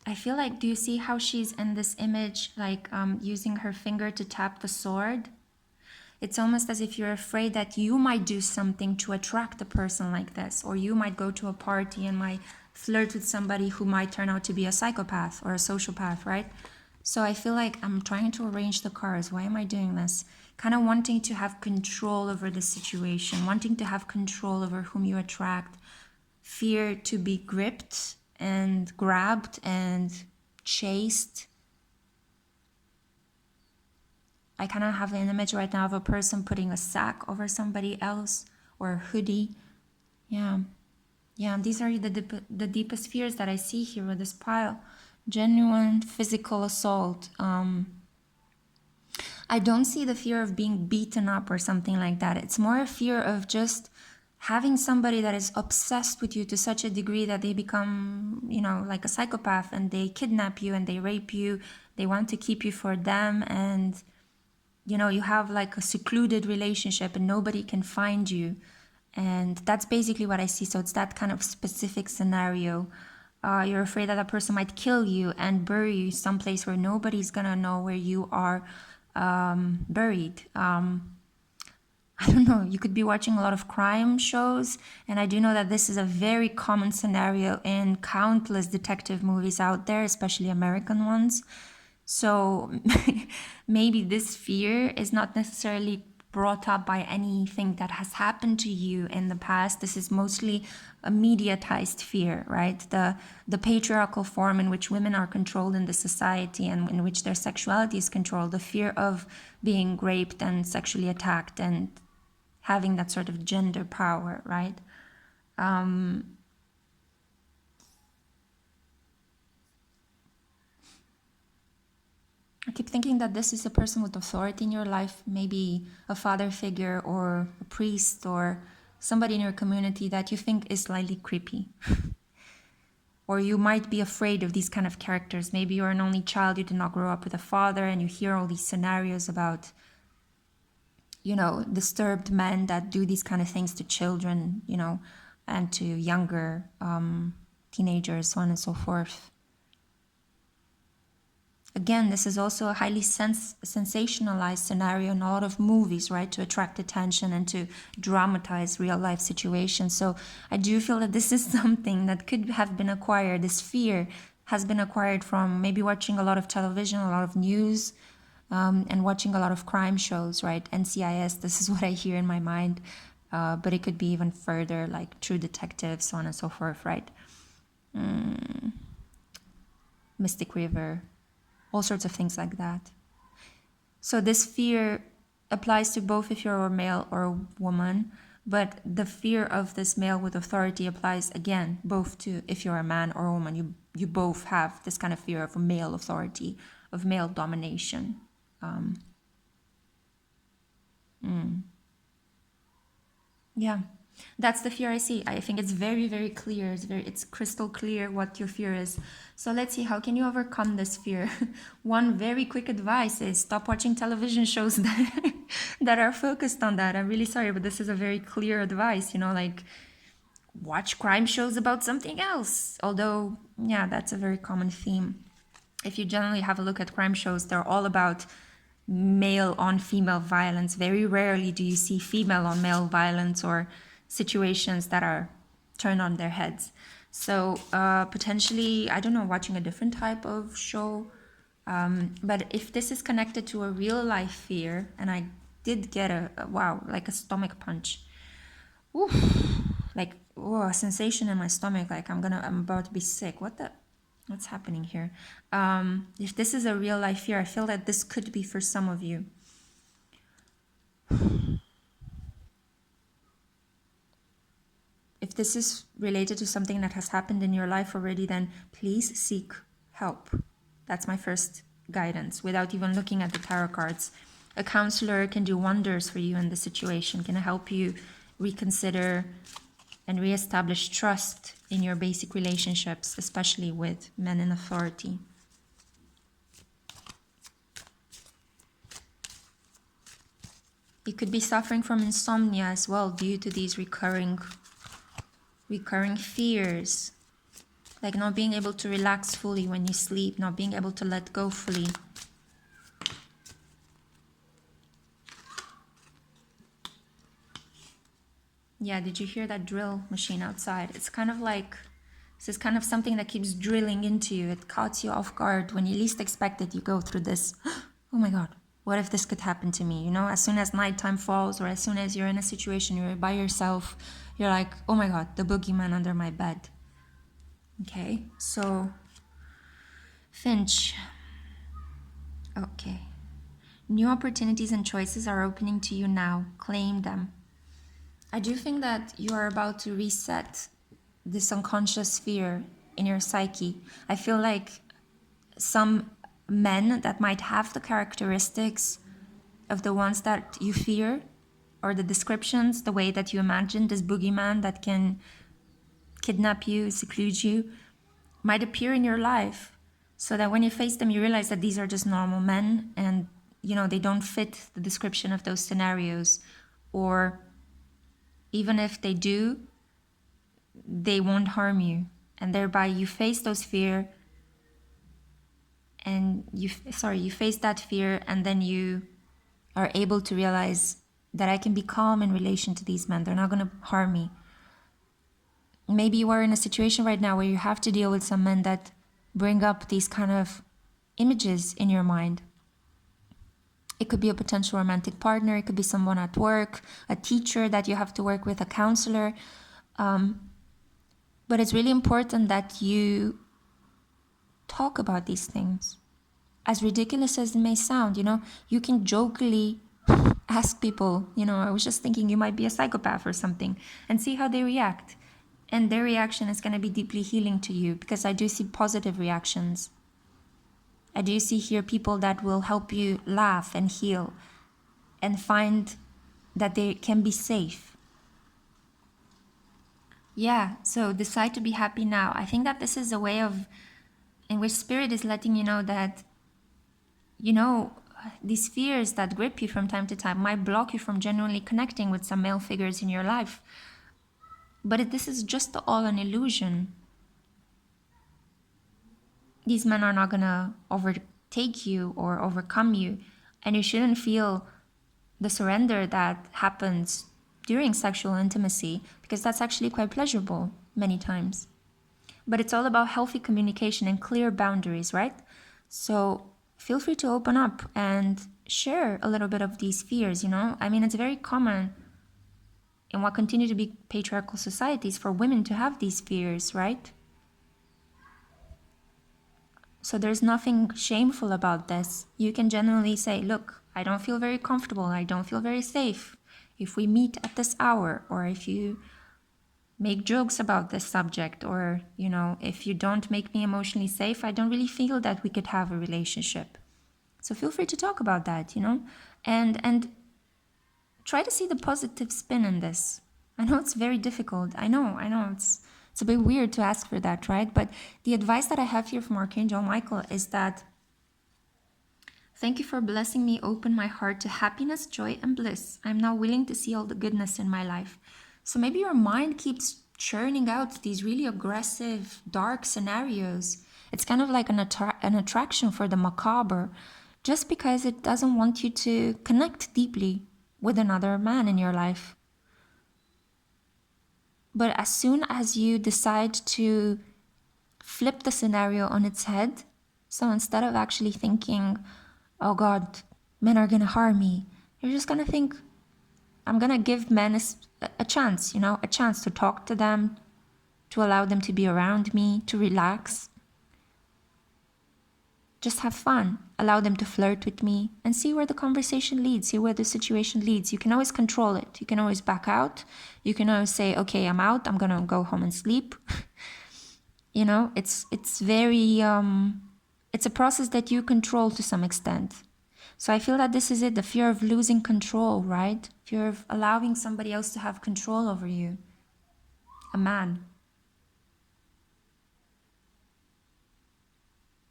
S1: I feel like, do you see how she's in this image, like using her finger to tap the sword? It's almost as if you're afraid that you might do something to attract a person like this, or you might go to a party and might flirt with somebody who might turn out to be a psychopath or a sociopath, right? So I feel like I'm trying to arrange the cards. Why am I doing this? Kind of wanting to have control over the situation, wanting to have control over whom you attract, fear to be gripped and grabbed and chased. I kind of have an image right now of a person putting a sack over somebody else, or a hoodie. Yeah. Yeah, these are the deepest fears that I see here with this pile. Genuine physical assault. I don't see the fear of being beaten up or something like that. It's more a fear of just having somebody that is obsessed with you to such a degree that they become, like a psychopath, and they kidnap you and they rape you. They want to keep you for them, and, you have like a secluded relationship and nobody can find you. And that's basically what I see. So it's that kind of specific scenario. You're afraid that a person might kill you and bury you someplace where nobody's gonna know where you are buried. I don't know, you could be watching a lot of crime shows, and I do know that this is a very common scenario in countless detective movies out there, especially American ones. So maybe this fear is not necessarily brought up by anything that has happened to you in the past. This is mostly a mediatized fear, right? The patriarchal form in which women are controlled in the society and in which their sexuality is controlled, the fear of being raped and sexually attacked and having that sort of gender power, right? I keep thinking that this is a person with authority in your life, maybe a father figure or a priest or somebody in your community that you think is slightly creepy. Or you might be afraid of these kind of characters. Maybe you're an only child, you did not grow up with a father, and you hear all these scenarios about, disturbed men that do these kind of things to children, and to younger teenagers, so on and so forth. Again, this is also a highly sensationalized scenario in a lot of movies, right? To attract attention and to dramatize real life situations. So I do feel that this is something that could have been acquired. This fear has been acquired from maybe watching a lot of television, a lot of news, and watching a lot of crime shows, right? NCIS, this is what I hear in my mind. But it could be even further, like True Detective, so on and so forth, right? Mystic River. All sorts of things like that. So this fear applies to both if you're a male or a woman, but the fear of this male with authority applies again both to if you're a man or a woman. You both have this kind of fear of male authority, of male domination. Yeah, that's the fear I see. I think it's very, very clear. It's crystal clear what your fear is. So let's see, how can you overcome this fear? One very quick advice is stop watching television shows that are focused on that. I'm really sorry, but this is a very clear advice, like watch crime shows about something else. Although, yeah, that's a very common theme. If you generally have a look at crime shows, they're all about male on female violence. Very rarely do you see female on male violence or situations that are turned on their heads. So potentially, I don't know, watching a different type of show. But if this is connected to a real life fear, and I did get a wow, like a stomach punch. Oof, like a sensation in my stomach, like I'm about to be sick. What's happening here? If this is a real life fear, I feel that this could be for some of you. If this is related to something that has happened in your life already, then please seek help. That's my first guidance, without even looking at the tarot cards. A counselor can do wonders for you in the situation, can help you reconsider and reestablish trust in your basic relationships, especially with men in authority. You could be suffering from insomnia as well due to these recurring fears, like not being able to relax fully when you sleep, not being able to let go fully. Yeah, did you hear that drill machine outside? It's kind of like, this is kind of something that keeps drilling into you. It caught you off guard. When you least expect it, you go through this. Oh my God, what if this could happen to me? As soon as nighttime falls, or as soon as you're in a situation, you're by yourself, you're like, oh my God, the boogeyman under my bed. Okay, so Finch. Okay. New opportunities and choices are opening to you now. Claim them. I do think that you are about to reset this unconscious fear in your psyche. I feel like some men that might have the characteristics of the ones that you fear, or the descriptions, the way that you imagine this boogeyman that can kidnap you, seclude you, might appear in your life, so that when you face them, you realize that these are just normal men, and they don't fit the description of those scenarios. Or even if they do, they won't harm you, and thereby you face those fear, and you face that fear, and then you are able to realize that I can be calm in relation to these men. They're not going to harm me. Maybe you are in a situation right now where you have to deal with some men that bring up these kind of images in your mind. It could be a potential romantic partner. It could be someone at work, a teacher that you have to work with, a counselor. But it's really important that you talk about these things. As ridiculous as it may sound, you can jokingly ask people, I was just thinking you might be a psychopath or something, and see how they react. And their reaction is going to be deeply healing to you, because I do see positive reactions. I do see here people that will help you laugh and heal and find that they can be safe. Yeah, so decide to be happy now. I think that this is a way in which Spirit is letting you know that, these fears that grip you from time to time might block you from genuinely connecting with some male figures in your life. But this is just all an illusion. These men are not going to overtake you or overcome you. And you shouldn't feel the surrender that happens during sexual intimacy, because that's actually quite pleasurable many times. But it's all about healthy communication and clear boundaries, right? So feel free to open up and share a little bit of these fears, it's very common in what continue to be patriarchal societies for women to have these fears, right? So there's nothing shameful about this. You can genuinely say, look, I don't feel very comfortable. I don't feel very safe if we meet at this hour, or if you make jokes about this subject, or, if you don't make me emotionally safe, I don't really feel that we could have a relationship. So feel free to talk about that, and try to see the positive spin in this. I know it's very difficult. I know it's a bit weird to ask for that, right? But the advice that I have here from Archangel Michael is that, thank you for blessing me, open my heart to happiness, joy, and bliss. I'm now willing to see all the goodness in my life. So maybe your mind keeps churning out these really aggressive, dark scenarios. It's kind of like an attraction for the macabre, just because it doesn't want you to connect deeply with another man in your life. But as soon as you decide to flip the scenario on its head, so instead of actually thinking, oh God, men are going to harm me, you're just going to think, I'm going to give men a chance, a chance to talk to them, to allow them to be around me, to relax. Just have fun, allow them to flirt with me, and see where the conversation leads, see where the situation leads. You can always control it. You can always back out. You can always say, okay, I'm out, I'm gonna go home and sleep. It's very, it's a process that you control to some extent. So I feel that this is it, the fear of losing control, right? Fear of allowing somebody else to have control over you. A man.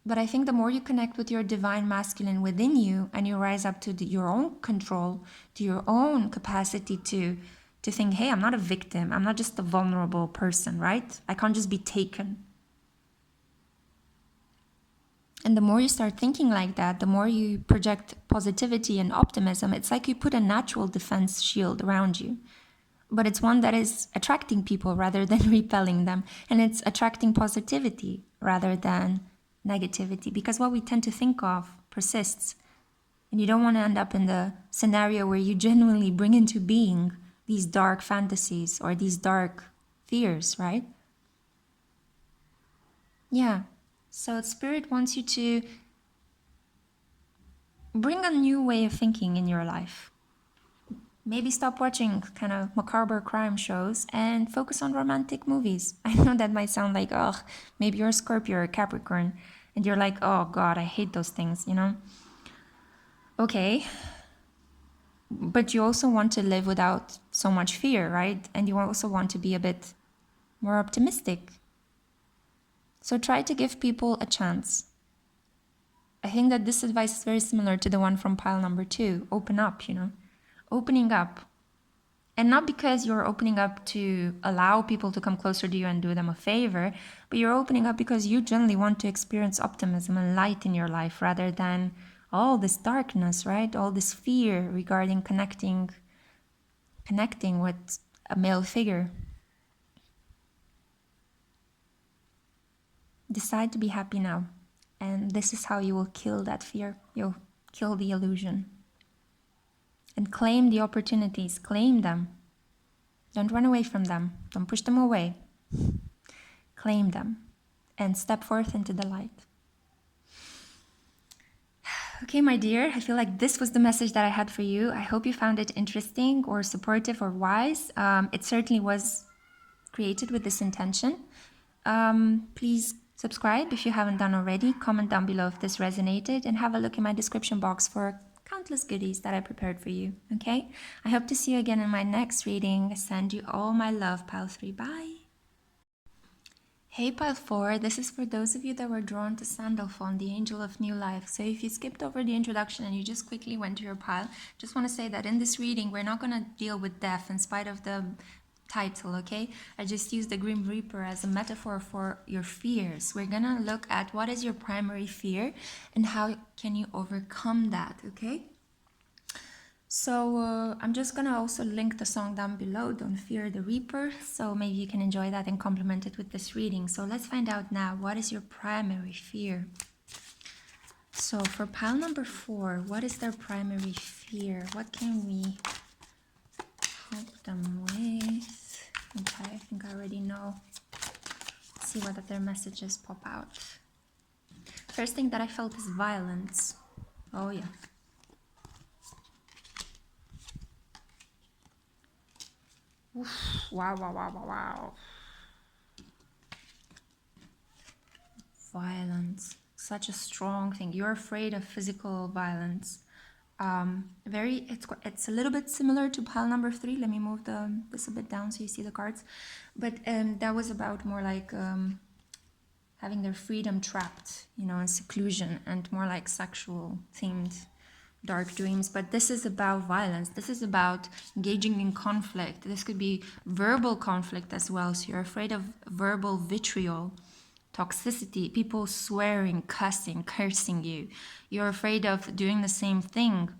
S1: But I think the more you connect with your divine masculine within you, and you rise up to your own control, to your own capacity to think, hey, I'm not a victim. I'm not just a vulnerable person, right? I can't just be taken. And the more you start thinking like that, the more you project positivity and optimism. It's like you put a natural defense shield around you. But it's one that is attracting people rather than repelling them. And it's attracting positivity rather than negativity, because what we tend to think of persists. And you don't want to end up in the scenario where you genuinely bring into being these dark fantasies or these dark fears, right? Yeah. So Spirit wants you to bring a new way of thinking in your life. Maybe stop watching kind of macabre crime shows and focus on romantic movies. I know that might sound like, oh, maybe you're a Scorpio or a Capricorn, and you're like, oh God, I hate those things, you know? Okay. But you also want to live without so much fear, right? And you also want to be a bit more optimistic. So try to give people a chance. I think that this advice is very similar to the one from pile number 2. Open up, you know? Opening up. And not because you're opening up to allow people to come closer to you and do them a favor, but you're opening up because you generally want to experience optimism and light in your life rather than all this darkness, right? All this fear regarding connecting with a male figure. Decide to be happy now. And this is how you will kill that fear. You'll kill the illusion. And claim the opportunities. Claim them. Don't run away from them. Don't push them away. Claim them. And step forth into the light. Okay, my dear, I feel like this was the message that I had for you. I hope you found it interesting or supportive or wise. It certainly was created with this intention. Please subscribe if you haven't done already. Comment down below if this resonated, and have a look in my description box for countless goodies that I prepared for you. Okay? I hope to see you again in my next reading. I send you all my love, Pile 3. Bye. Hey Pile 4, this is for those of you that were drawn to Sandalphon, the angel of new life. So if you skipped over the introduction and you just quickly went to your pile, just want to say that in this reading, we're not going to deal with death in spite of the title, okay? I just used the Grim Reaper as a metaphor for your fears. We're going to look at what is your primary fear and how can you overcome that, okay? So I'm just gonna also link the song down below, Don't Fear the Reaper, so maybe you can enjoy that and complement it with this reading. So let's find out now, what is your primary fear? So for pile number 4, what is their primary fear? What can we help them with? Okay, I think I already know. Let's see what other messages pop out. First thing that I felt is violence. Oh yeah. Oof, wow. Violence, such a strong thing. You're afraid of physical violence. It's a little bit similar to pile number 3. Let me move this a bit down so you see the cards. But that was about more like having their freedom trapped, you know, in seclusion, and more like sexual themed dark dreams. But this is about violence. This is about engaging in conflict. This could be verbal conflict as well. So you're afraid of verbal vitriol, toxicity, people swearing, cursing you. You're afraid of doing the same thing.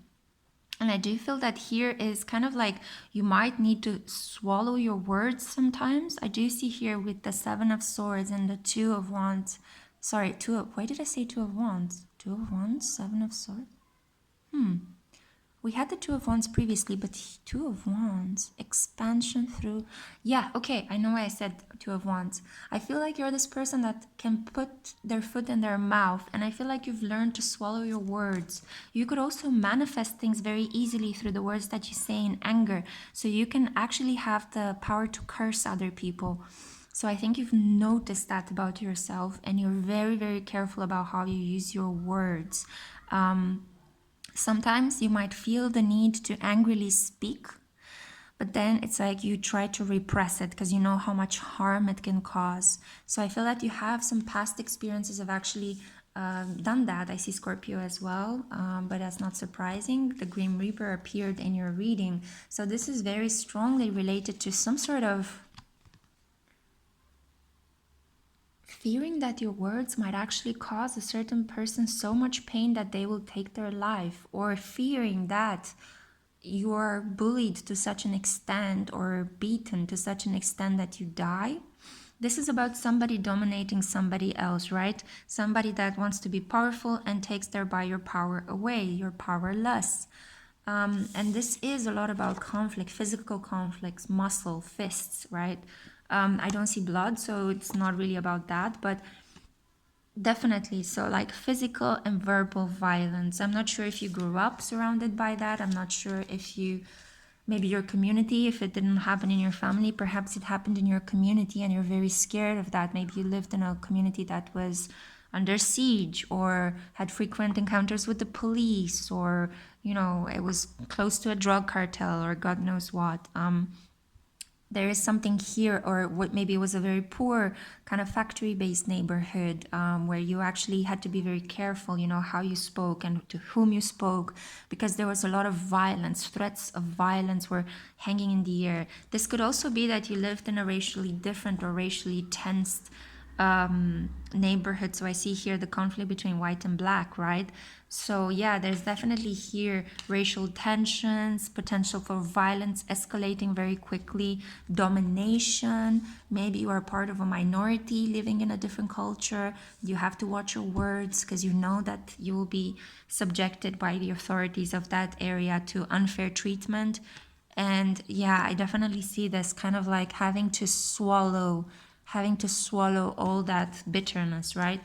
S1: And I do feel that here is kind of like you might need to swallow your words sometimes. I do see here with the 7 of Swords and the 2 of Wands. Sorry, why did I say 2 of Wands? 2 of Wands, 7 of Swords? We had the 2 of Wands previously, but 2 of Wands, expansion through... Yeah, okay, I know why I said 2 of Wands. I feel like you're this person that can put their foot in their mouth, and I feel like you've learned to swallow your words. You could also manifest things very easily through the words that you say in anger, so you can actually have the power to curse other people. So I think you've noticed that about yourself, and you're very, very careful about how you use your words. Sometimes you might feel the need to angrily speak, but then it's like you try to repress it because you know how much harm it can cause. So I feel that you have some past experiences of actually done that. I see Scorpio as well, but that's not surprising. The Grim Reaper appeared in your reading. So this is very strongly related to some sort of fearing that your words might actually cause a certain person so much pain that they will take their life, or fearing that you are bullied to such an extent or beaten to such an extent that you die. This is about somebody dominating somebody else, right? Somebody that wants to be powerful and takes thereby your power away. You're powerless. And this is a lot about conflict, physical conflicts, muscle, fists, right? I don't see blood, so it's not really about that, but Definitely. So, like physical and verbal violence. I'm not sure if you grew up surrounded by that. I'm not sure if you, maybe your community, if it didn't happen in your family, perhaps it happened in your community and you're very scared of that. Maybe you lived in a community that was under siege or had frequent encounters with the police, or, you know, it was close to a drug cartel or God knows what. There is something here, or what, maybe it was a very poor kind of factory-based neighborhood, where you actually had to be very careful, you know, how you spoke and to whom you spoke, because there was a lot of violence. Threats of violence were hanging in the air. This could also be that you lived in a racially different or racially tensed neighborhood. So I see here the conflict between white and black, right? So yeah, there's definitely here racial tensions, potential for violence escalating very quickly, domination. Maybe you are part of a minority living in a different culture. You have to watch your words because you know that you will be subjected by the authorities of that area to unfair treatment. And yeah, I definitely see this kind of like having to swallow all that bitterness, right?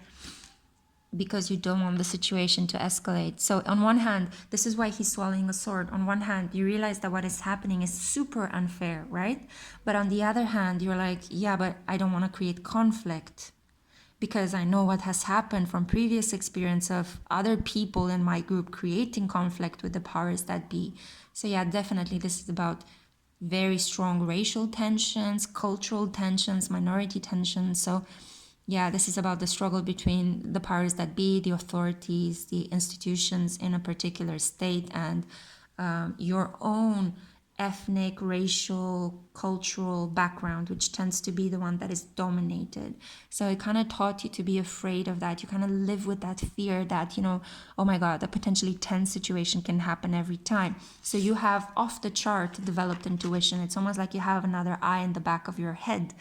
S1: Because you don't want the situation to escalate. So on one hand, this is why he's swallowing a sword. On one hand, you realize that what is happening is super unfair, right? But on the other hand, you're like, yeah, but I don't want to create conflict because I know what has happened from previous experience of other people in my group creating conflict with the powers that be. So yeah, definitely this is about very strong racial tensions, cultural tensions, minority tensions. So yeah, this is about the struggle between the powers that be, the authorities, the institutions in a particular state, and your own ethnic, racial, cultural background, which tends to be the one that is dominated. So it kind of taught you to be afraid of that. You kind of live with that fear that, you know, oh my God, a potentially tense situation can happen every time. So you have off the chart developed intuition. It's almost like you have another eye in the back of your head.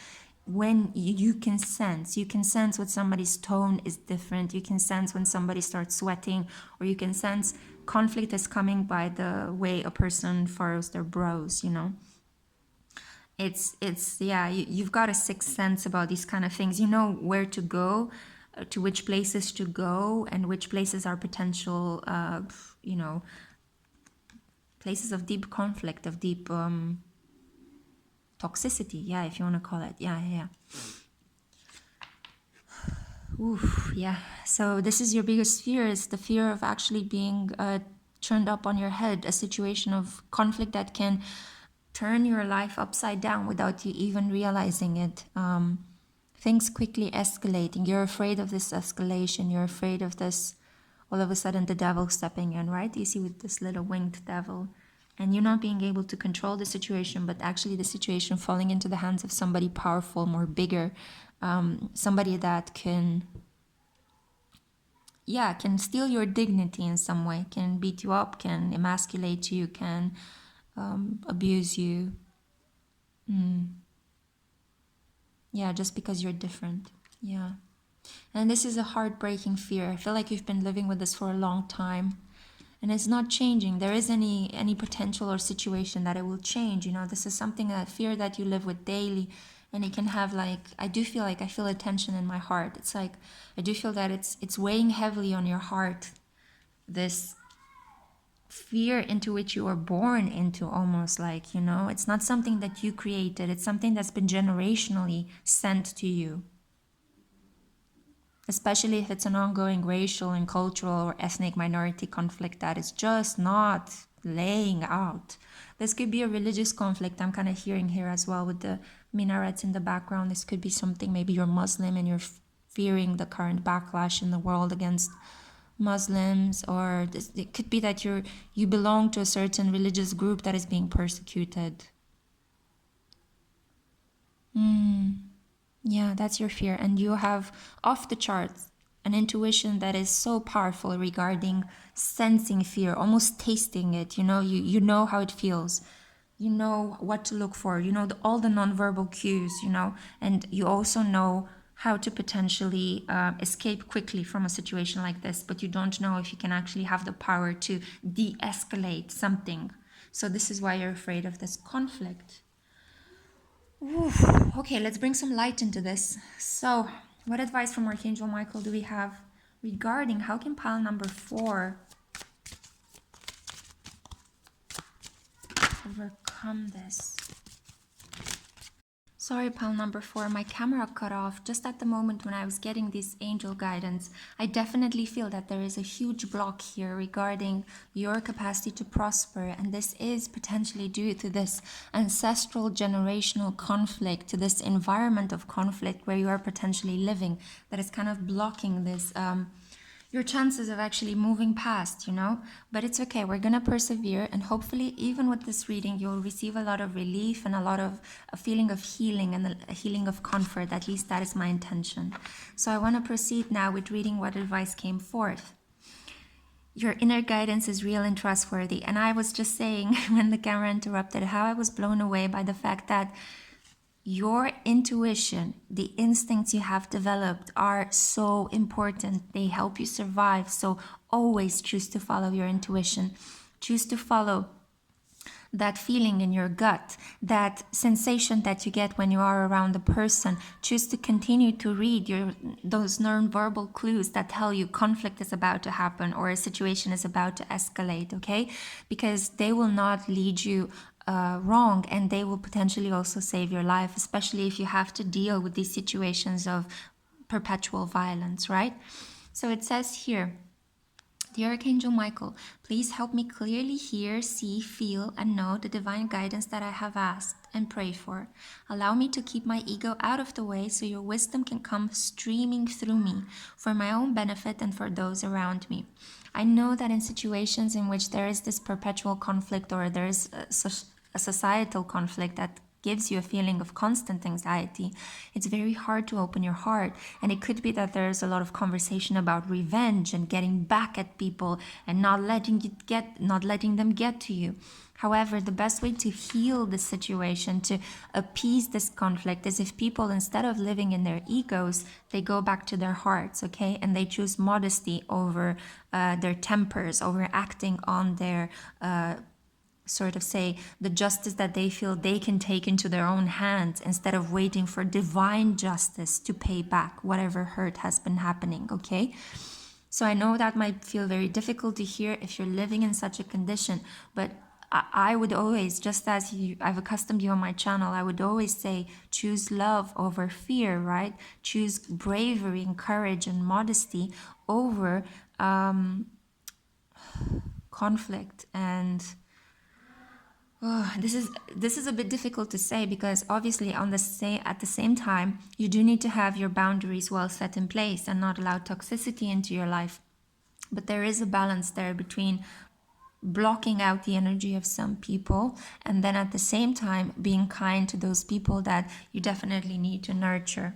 S1: When you can sense when somebody's tone is different, you can sense when somebody starts sweating, or you can sense conflict is coming by the way a person furrows their brows, you know. It's yeah, you've got a sixth sense about these kind of things. You know where to go, to which places to go, and which places are potential you know, places of deep conflict, of deep toxicity, yeah, if you want to call it. Yeah. Oof, yeah. So this is your biggest fear, is the fear of actually being turned up on your head, a situation of conflict that can turn your life upside down without you even realizing it. Things quickly escalating. You're afraid of this escalation. You're afraid of this, all of a sudden, the devil stepping in, right? You see with this little winged devil. And you not being able to control the situation, but actually the situation falling into the hands of somebody powerful, more bigger, somebody that can steal your dignity in some way, can beat you up, can emasculate you, can abuse you. Yeah, just because you're different. Yeah. And this is a heartbreaking fear. I feel like you've been living with this for a long time, and it's not changing. There is any potential or situation that it will change. You know, this is something, that fear that you live with daily, and it can have like, I feel a tension in my heart. It's like, I do feel that it's weighing heavily on your heart. This fear into which you were born into, almost like, you know, it's not something that you created. It's something that's been generationally sent to you. Especially if it's an ongoing racial and cultural or ethnic minority conflict that is just not laying out. This could be a religious conflict. I'm kind of hearing here as well with the minarets in the background. This could be something, maybe you're Muslim and you're fearing the current backlash in the world against Muslims, or it could be that you belong to a certain religious group that is being persecuted. Yeah, that's your fear. And you have off the charts an intuition that is so powerful regarding sensing fear, almost tasting it. You know, you know how it feels. You know what to look for. You know all the nonverbal cues, you know, and you also know how to potentially escape quickly from a situation like this, but you don't know if you can actually have the power to de-escalate something. So this is why you're afraid of this conflict. Oof. Okay, let's bring some light into this. So What advice from Archangel Michael do we have regarding how can pile number 4 overcome this? Sorry, pile number 4, my camera cut off just at the moment when I was getting this angel guidance. I definitely feel that there is a huge block here regarding your capacity to prosper, and this is potentially due to this ancestral generational conflict, to this environment of conflict where you are potentially living, that is kind of blocking this your chances of actually moving past, you know. But it's okay, we're gonna persevere, and hopefully even with this reading you'll receive a lot of relief and a feeling of healing and a healing of comfort. At least that is my intention. So I want to proceed now with reading what advice came forth. Your inner guidance is real and trustworthy. And I was just saying when the camera interrupted how I was blown away by the fact that your intuition, the instincts you have developed are so important. They help you survive. So always choose to follow your intuition. Choose to follow that feeling in your gut, that sensation that you get when you are around a person. Choose to continue to read those non-verbal clues that tell you conflict is about to happen or a situation is about to escalate, okay? Because they will not lead you wrong, and they will potentially also save your life, especially if you have to deal with these situations of perpetual violence, right? So it says here, Dear Archangel Michael, please help me clearly hear, see, feel, and know the divine guidance that I have asked and prayed for. Allow me to keep my ego out of the way so your wisdom can come streaming through me for my own benefit and for those around me. I know that in situations in which there is this perpetual conflict or there is a societal conflict that gives you a feeling of constant anxiety, it's very hard to open your heart. And it could be that there's a lot of conversation about revenge and getting back at people and not letting them get to you. However, the best way to heal this situation, to appease this conflict, is if people, instead of living in their egos, they go back to their hearts, okay? And they choose modesty over their tempers, over acting on their sort of say the justice that they feel they can take into their own hands, instead of waiting for divine justice to pay back whatever hurt has been happening, okay? So I know that might feel very difficult to hear if you're living in such a condition, but I would always, just as I've accustomed you on my channel, I would always say choose love over fear, right? Choose bravery and courage and modesty over conflict. And this is a bit difficult to say, because obviously at the same time you do need to have your boundaries well set in place and not allow toxicity into your life. But there is a balance there between blocking out the energy of some people and then at the same time being kind to those people that you definitely need to nurture.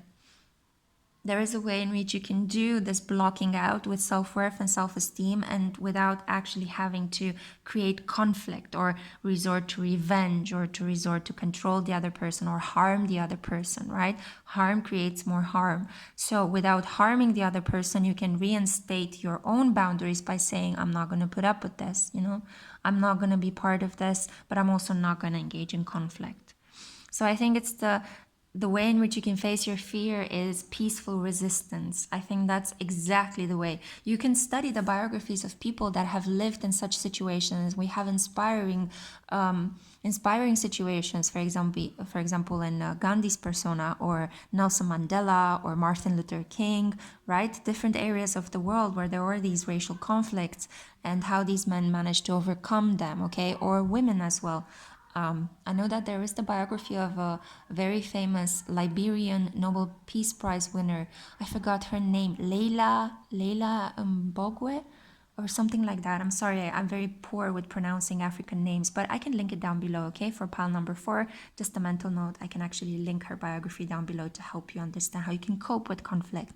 S1: There is a way in which you can do this blocking out with self-worth and self-esteem, and without actually having to create conflict or resort to revenge or to resort to control the other person or harm the other person, right? Harm creates more harm. So without harming the other person, you can reinstate your own boundaries by saying, I'm not going to put up with this, you know? I'm not going to be part of this, but I'm also not going to engage in conflict. So I think it's the way in which you can face your fear is peaceful resistance. I think that's exactly the way. You can study the biographies of people that have lived in such situations. We have inspiring situations, for example, in Gandhi's persona, or Nelson Mandela, or Martin Luther King, right? Different areas of the world where there were these racial conflicts and how these men managed to overcome them, okay? Or women as well. I know that there is the biography of a very famous Liberian Nobel Peace Prize winner. I forgot her name, Leila Mbogwe, or something like that. I'm sorry, I'm very poor with pronouncing African names, but I can link it down below, okay? For pile number 4, just a mental note, I can actually link her biography down below to help you understand how you can cope with conflict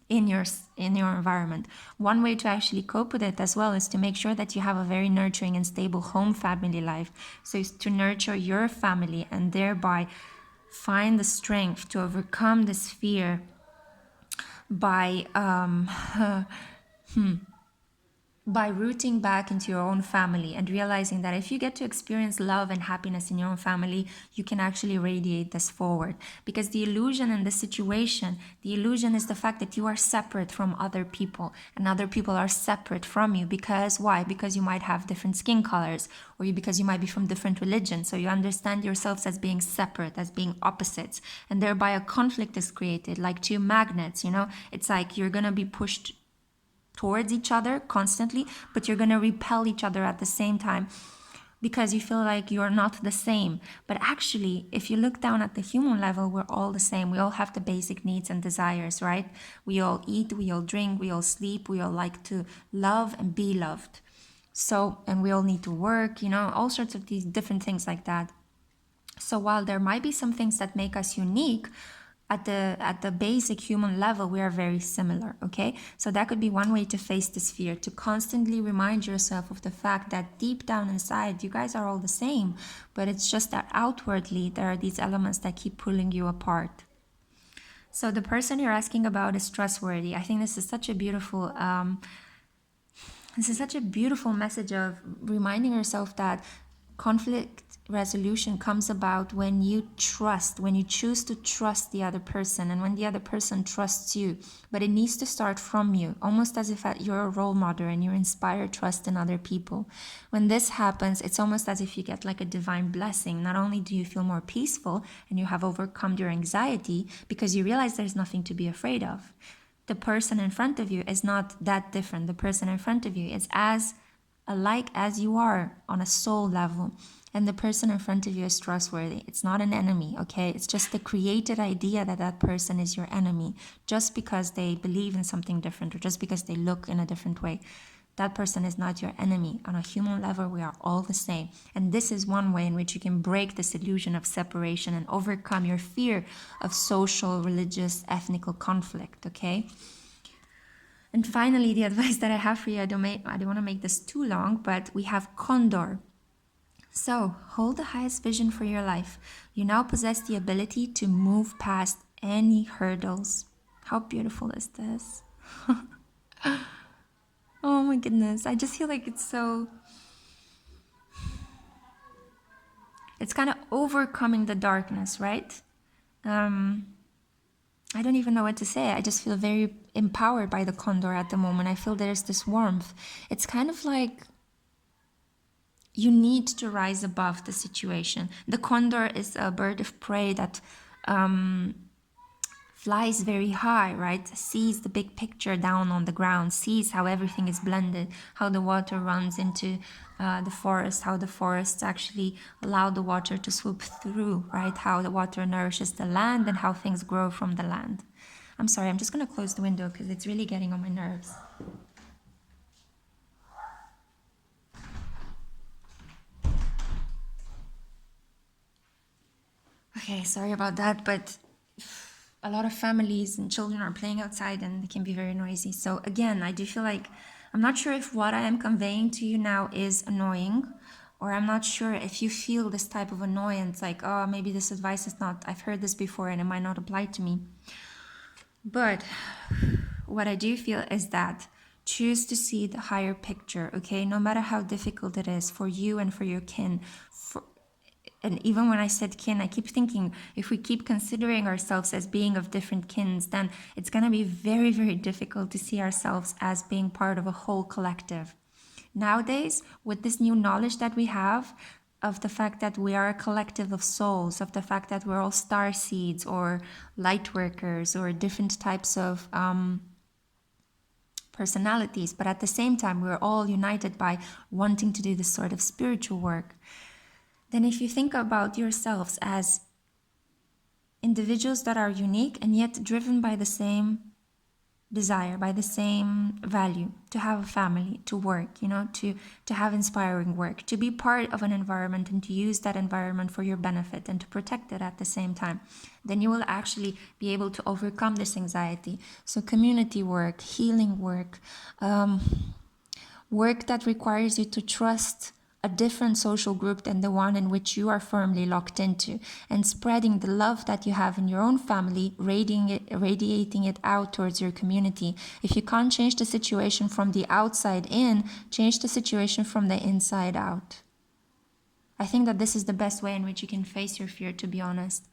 S1: in your environment. One way to actually cope with it as well is to make sure that you have a very nurturing and stable home family life. So it's to nurture your family and thereby find the strength to overcome this fear by by rooting back into your own family and realizing that if you get to experience love and happiness in your own family, you can actually radiate this forward. Because the illusion in this situation, the illusion is the fact that you are separate from other people and other people are separate from you. Because why? Because you might have different skin colors, or because you might be from different religions. So you understand yourselves as being separate, as being opposites, and thereby a conflict is created, like two magnets, you know? It's like you're gonna be pushed towards each other constantly, but you're going to repel each other at the same time because you feel like you're not the same. But actually, if you look down at the human level, we're all the same. We all have the basic needs and desires, right? We all eat, we all drink, we all sleep, we all like to love and be loved. So, and we all need to work, you know, all sorts of these different things like that. So while there might be some things that make us unique, at the basic human level, we are very similar, okay? So that could be one way to face this fear, to constantly remind yourself of the fact that deep down inside, you guys are all the same, but it's just that outwardly, there are these elements that keep pulling you apart. So the person you're asking about is trustworthy. I think this is such a beautiful message of reminding yourself that conflict resolution comes about when you trust, when you choose to trust the other person, and when the other person trusts you. But it needs to start from you, almost as if you're a role model and you inspire trust in other people. When this happens, it's almost as if you get like a divine blessing. Not only do you feel more peaceful and you have overcome your anxiety because you realize there's nothing to be afraid of. The person in front of you is not that different. The person in front of you is as alike as you are on a soul level. And the person in front of you is trustworthy. It's not an enemy, okay? It's just the created idea that that person is your enemy just because they believe in something different or just because they look in a different way. That person is not your enemy. On a human level, we are all the same. And this is one way in which you can break this illusion of separation and overcome your fear of social, religious, ethnical conflict, okay? And finally, the advice that I have for you, I don't want to make this too long, but we have Condor. So, hold the highest vision for your life. You now possess the ability to move past any hurdles. How beautiful is this? Oh my goodness, I just feel like it's kind of overcoming the darkness, right? I don't even know what to say. I just feel very empowered by the condor at the moment. I feel there's this warmth. It's kind of like you need to rise above the situation. The condor is a bird of prey that flies very high, right? Sees the big picture down on the ground, sees how everything is blended, how the water runs into the forest, how the forests actually allow the water to swoop through, right? How the water nourishes the land and how things grow from the land. I'm sorry, I'm just going to close the window because it's really getting on my nerves. Okay, sorry about that, but a lot of families and children are playing outside and they can be very noisy. So again, I do feel like I'm not sure if what I am conveying to you now is annoying, or I'm not sure if you feel this type of annoyance, like, oh, maybe this advice is not, I've heard this before and it might not apply to me. But what I do feel is that choose to see the higher picture, okay? No matter how difficult it is for you and for your kin. And even when I said kin, I keep thinking if we keep considering ourselves as being of different kins, then it's going to be very, very difficult to see ourselves as being part of a whole collective. Nowadays, with this new knowledge that we have of the fact that we are a collective of souls, of the fact that we're all star seeds or light workers or different types of personalities, but at the same time, we're all united by wanting to do this sort of spiritual work. Then if you think about yourselves as individuals that are unique and yet driven by the same desire, by the same value, to have a family, to work, to have inspiring work, to be part of an environment and to use that environment for your benefit and to protect it at the same time, then you will actually be able to overcome this anxiety. So community work, healing work, work that requires you to trust a different social group than the one in which you are firmly locked into, and spreading the love that you have in your own family, radiating it out towards your community. If you can't change the situation from the outside in, change the situation from the inside out. I think that this is the best way in which you can face your fear, to be honest.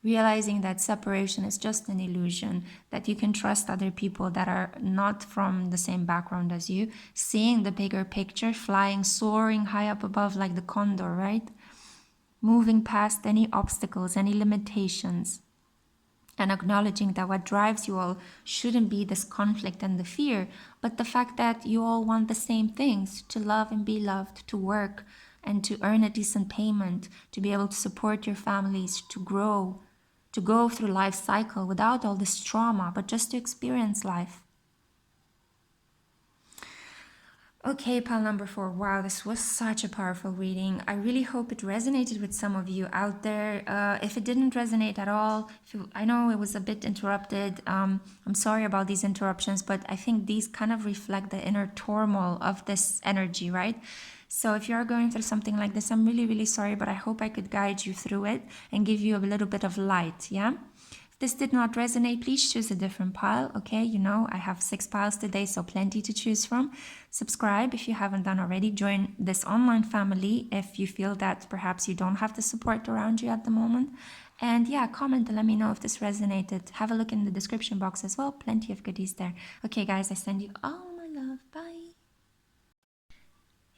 S1: Realizing that separation is just an illusion, that you can trust other people that are not from the same background as you, seeing the bigger picture, flying, soaring high up above like the condor, right? Moving past any obstacles, any limitations, and acknowledging that what drives you all shouldn't be this conflict and the fear, but the fact that you all want the same things, to love and be loved, to work and to earn a decent payment, to be able to support your families, to grow, to go through life cycle without all this trauma, but just to experience life. Okay, pile number 4. Wow, this was such a powerful reading. I really hope it resonated with some of you out there. If it didn't resonate at all, I know it was a bit interrupted. I'm sorry about these interruptions, but I think these kind of reflect the inner turmoil of this energy, right? So if you're going through something like this, I'm really, really sorry, but I hope I could guide you through it and give you a little bit of light, yeah? If this did not resonate, please choose a different pile, okay? You know, I have 6 piles today, so plenty to choose from. Subscribe if you haven't done already. Join this online family if you feel that perhaps you don't have the support around you at the moment. And yeah, comment and let me know if this resonated. Have a look in the description box as well. Plenty of goodies there. Okay, guys, I send you all my love. Bye.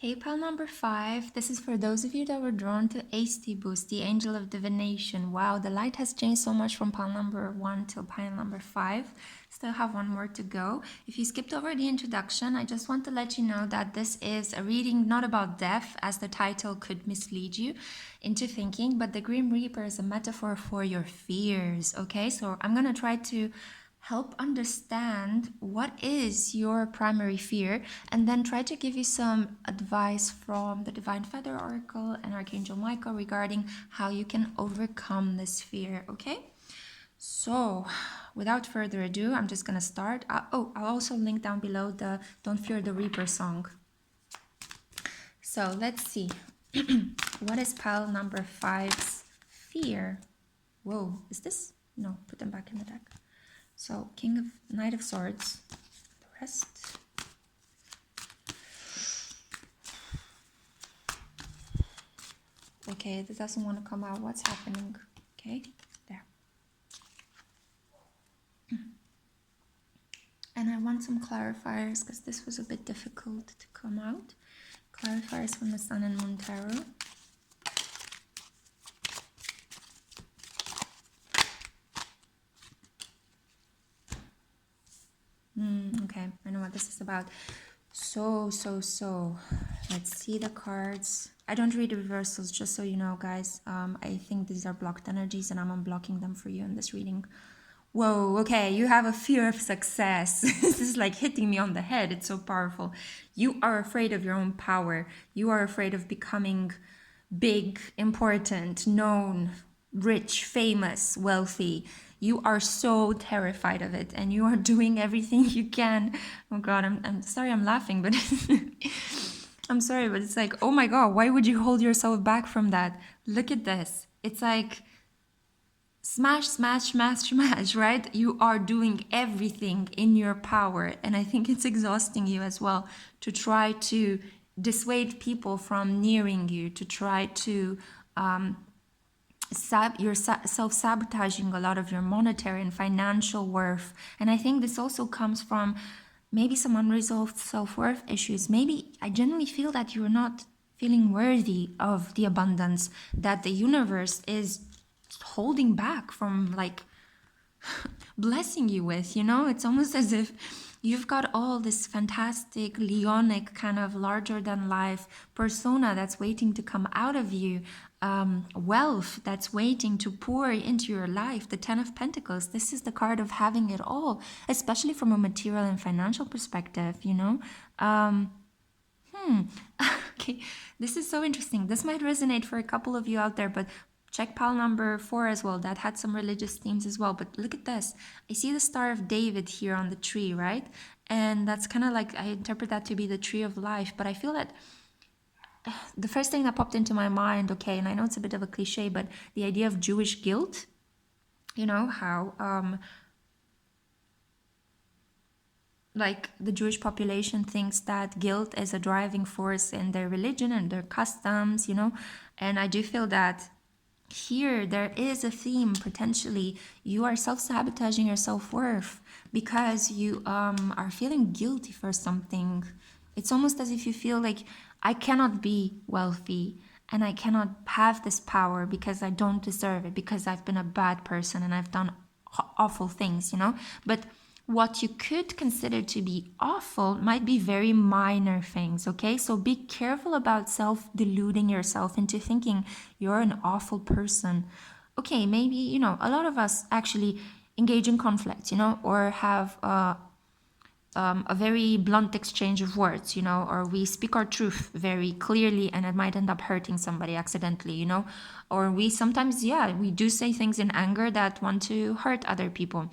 S1: Hey, pile number 5. This is for those of you that were drawn to Eistibus, the angel of divination. Wow, the light has changed so much from pile number 1 till pile number 5. Still have one more to go. If you skipped over the introduction, I just want to let you know that this is a reading not about death, as the title could mislead you into thinking, but the Grim Reaper is a metaphor for your fears, okay? So I'm going to try to help understand what is your primary fear, and then try to give you some advice from the Divine Feather Oracle and Archangel Michael regarding how you can overcome this fear, okay? So without further ado, I'm just gonna start. I'll also link down below the Don't Fear the Reaper song. So let's see. What is pile number 5's fear? Whoa, is this? No, put them back in the deck. So, Knight of Swords, the rest. Okay, this doesn't want to come out. What's happening? Okay, there. And I want some clarifiers because this was a bit difficult to come out. Clarifiers from the Sun and Moon Tarot. Okay, I know what this is about. So, let's see the cards. I don't read reversals, just so you know, guys. I think these are blocked energies and I'm unblocking them for you in this reading. Whoa, okay, you have a fear of success. This is like hitting me on the head. It's so powerful. You are afraid of your own power. You are afraid of becoming big, important, known, rich, famous, wealthy. You are so terrified of it and you are doing everything you can. Oh God, I'm sorry I'm laughing, but I'm sorry, but it's like, oh my God, why would you hold yourself back from that? Look at this. It's like smash, smash, smash, smash, right? You are doing everything in your power. And I think it's exhausting you as well to try to dissuade people from nearing you, to try to you're self-sabotaging a lot of your monetary and financial worth. And I think this also comes from maybe some unresolved self-worth issues. Maybe I genuinely feel that you're not feeling worthy of the abundance that the universe is holding back from, like, blessing you with, you know? It's almost as if you've got all this fantastic, leonic, kind of larger than life persona that's waiting to come out of you, wealth that's waiting to pour into your life. The 10 of Pentacles, this is the card of having it all, especially from a material and financial perspective, you know? Okay, this is so interesting. This might resonate for a couple of you out there, but check pile number 4 as well. That had some religious themes as well. But look at this. I see the Star of David here on the tree, right? And that's kind of like, I interpret that to be the tree of life. But I feel that the first thing that popped into my mind, okay, and I know it's a bit of a cliche, but the idea of Jewish guilt, you know, how like the Jewish population thinks that guilt is a driving force in their religion and their customs, you know, and I do feel that here there is a theme potentially. You are self-sabotaging your self-worth because you are feeling guilty for something. It's almost as if you feel like I cannot be wealthy and I cannot have this power because I don't deserve it, because I've been a bad person and I've done awful things, you know. But what you could consider to be awful might be very minor things, okay? So be careful about self-deluding yourself into thinking you're an awful person. Okay, maybe, you know, a lot of us actually engage in conflict, you know, or have a very blunt exchange of words, you know, or we speak our truth very clearly and it might end up hurting somebody accidentally, you know, or we sometimes, yeah, we do say things in anger that want to hurt other people.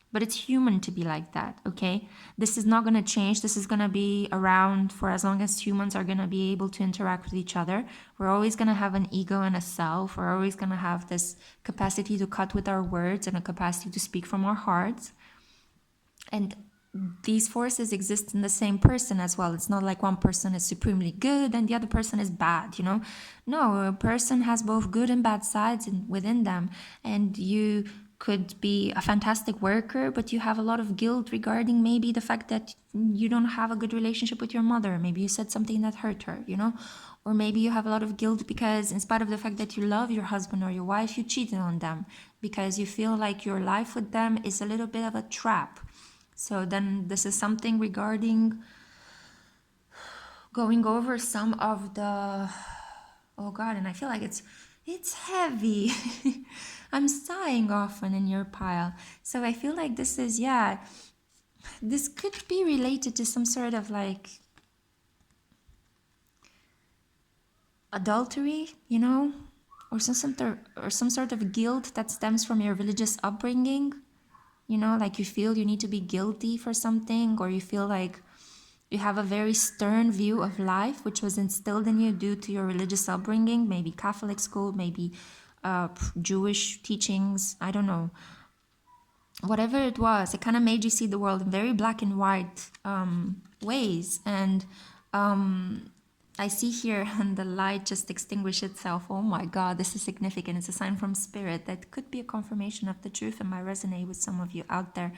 S1: But it's human to be like that, okay? This is not going to change. This is going to be around for as long as humans are going to be able to interact with each other. We're always going to have an ego and a self. We're always going to have this capacity to cut with our words and a capacity to speak from our hearts. And these forces exist in the same person as well. It's not like one person is supremely good and the other person is bad, you know? No, a person has both good and bad sides within them. And you could be a fantastic worker, but you have a lot of guilt regarding maybe the fact that you don't have a good relationship with your mother. Maybe you said something that hurt her, you know? Or maybe you have a lot of guilt because in spite of the fact that you love your husband or your wife, you cheated on them because you feel like your life with them is a little bit of a trap. So then this is something regarding going over some of the, oh God, and I feel like it's heavy. I'm sighing often in your pile. So I feel like this is, yeah, this could be related to some sort of like adultery, you know, or some sort of guilt that stems from your religious upbringing. You know, like you feel you need to be guilty for something, or you feel like you have a very stern view of life, which was instilled in you due to your religious upbringing, maybe Catholic school, maybe Jewish teachings, I don't know. Whatever it was, it kind of made you see the world in very black and white ways. And I see here, and the light just extinguished itself. Oh my God, this is significant. It's a sign from spirit that could be a confirmation of the truth and might resonate with some of you out there.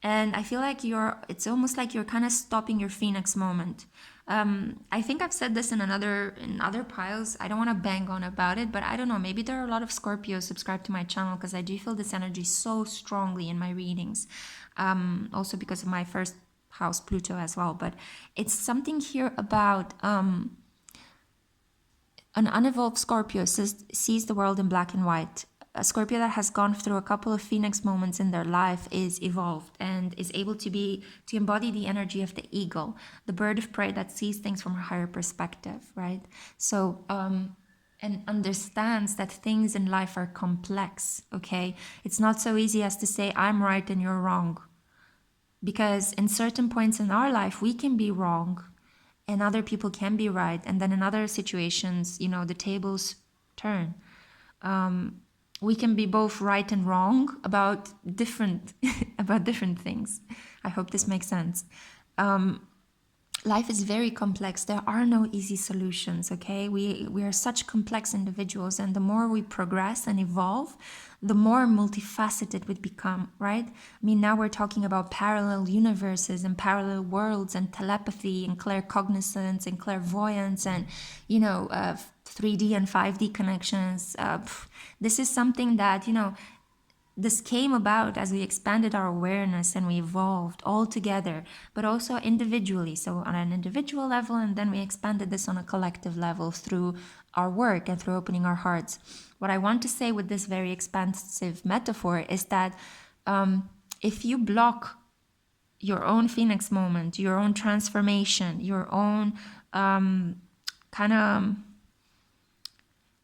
S1: And I feel like it's almost like you're kind of stopping your phoenix moment. I think I've said this in other piles. I don't want to bang on about it, but I don't know. Maybe there are a lot of Scorpios subscribed to my channel because I do feel this energy so strongly in my readings. Also because of my first house Pluto as well. But it's something here about an unevolved Scorpio sees the world in black and white. A Scorpio that has gone through a couple of phoenix moments in their life is evolved and is able to embody the energy of the eagle, the bird of prey that sees things from a higher perspective, right? So, and understands that things in life are complex, okay? It's not so easy as to say, I'm right and you're wrong. Because in certain points in our life, we can be wrong and other people can be right. And then in other situations, you know, the tables turn. We can be both right and wrong about different things. I hope this makes sense. Life is very complex. There are no easy solutions, okay? We are such complex individuals, and the more we progress and evolve, the more multifaceted we become, right? I mean, now we're talking about parallel universes and parallel worlds and telepathy and claircognizance and clairvoyance and, you know, 3D and 5D connections. This is something that, you know, this came about as we expanded our awareness and we evolved all together, but also individually. So on an individual level, and then we expanded this on a collective level through our work and through opening our hearts. What I want to say with this very expansive metaphor is that if you block your own phoenix moment, your own transformation, your own kind of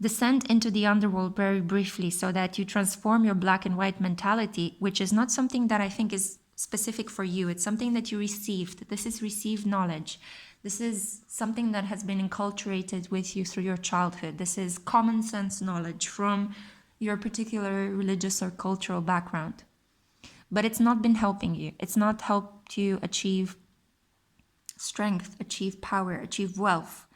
S1: descent into the underworld very briefly so that you transform your black and white mentality, which is not something that I think is specific for you. It's something that you received. This is received knowledge. This is something that has been inculturated with you through your childhood. This is common sense knowledge from your particular religious or cultural background. But it's not been helping you. It's not helped you achieve strength, achieve power, achieve wealth.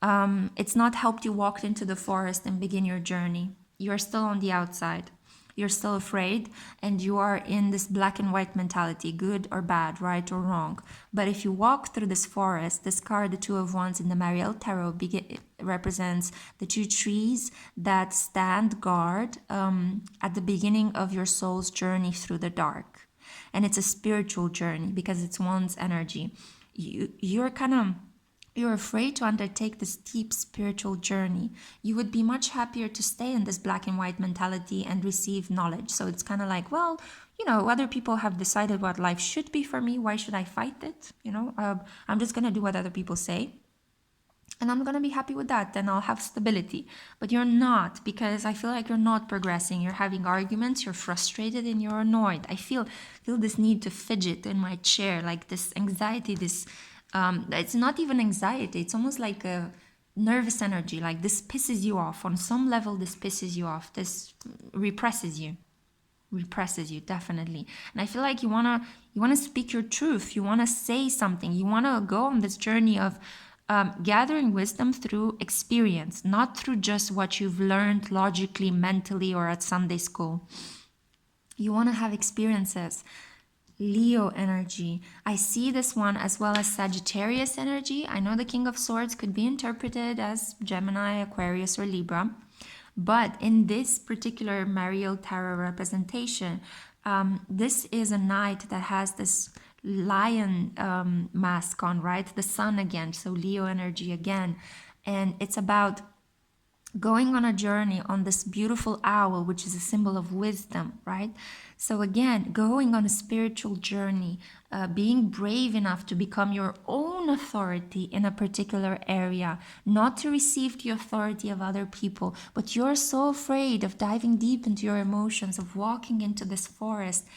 S1: It's not helped you walk into the forest and begin your journey. You're still on the outside. You're still afraid, and you are in this black and white mentality, good or bad, right or wrong. But if you walk through this forest, this card, the Two of Wands in the Mariel Tarot, represents the two trees that stand guard at the beginning of your soul's journey through the dark. And it's a spiritual journey because it's one's energy. You're afraid to undertake this deep spiritual journey. You would be much happier to stay in this black and white mentality and receive knowledge. So it's kind of like, well, other people have decided what life should be for me. Why should I fight it? I'm just going to do what other people say. And I'm going to be happy with that. Then I'll have stability. But you're not, because I feel like you're not progressing. You're having arguments. You're frustrated and you're annoyed. I feel this need to fidget in my chair, like this anxiety, this... it's not even anxiety, it's almost like a nervous energy, like this pisses you off. On some level, this pisses you off. This represses you, definitely. And I feel like you wanna speak your truth. You wanna say something. You wanna go on this journey of gathering wisdom through experience, not through just what you've learned logically, mentally, or at Sunday school. You wanna have experiences. Leo energy. I see this one as well as Sagittarius energy. I know the King of Swords could be interpreted as Gemini, Aquarius, or Libra. But in this particular Mariel Tarot representation, this is a knight that has this lion mask on, right? The sun again, so Leo energy again. And it's about going on a journey on this beautiful owl, which is a symbol of wisdom, right? So again, going on a spiritual journey, being brave enough to become your own authority in a particular area, not to receive the authority of other people, but you're so afraid of diving deep into your emotions, of walking into this forest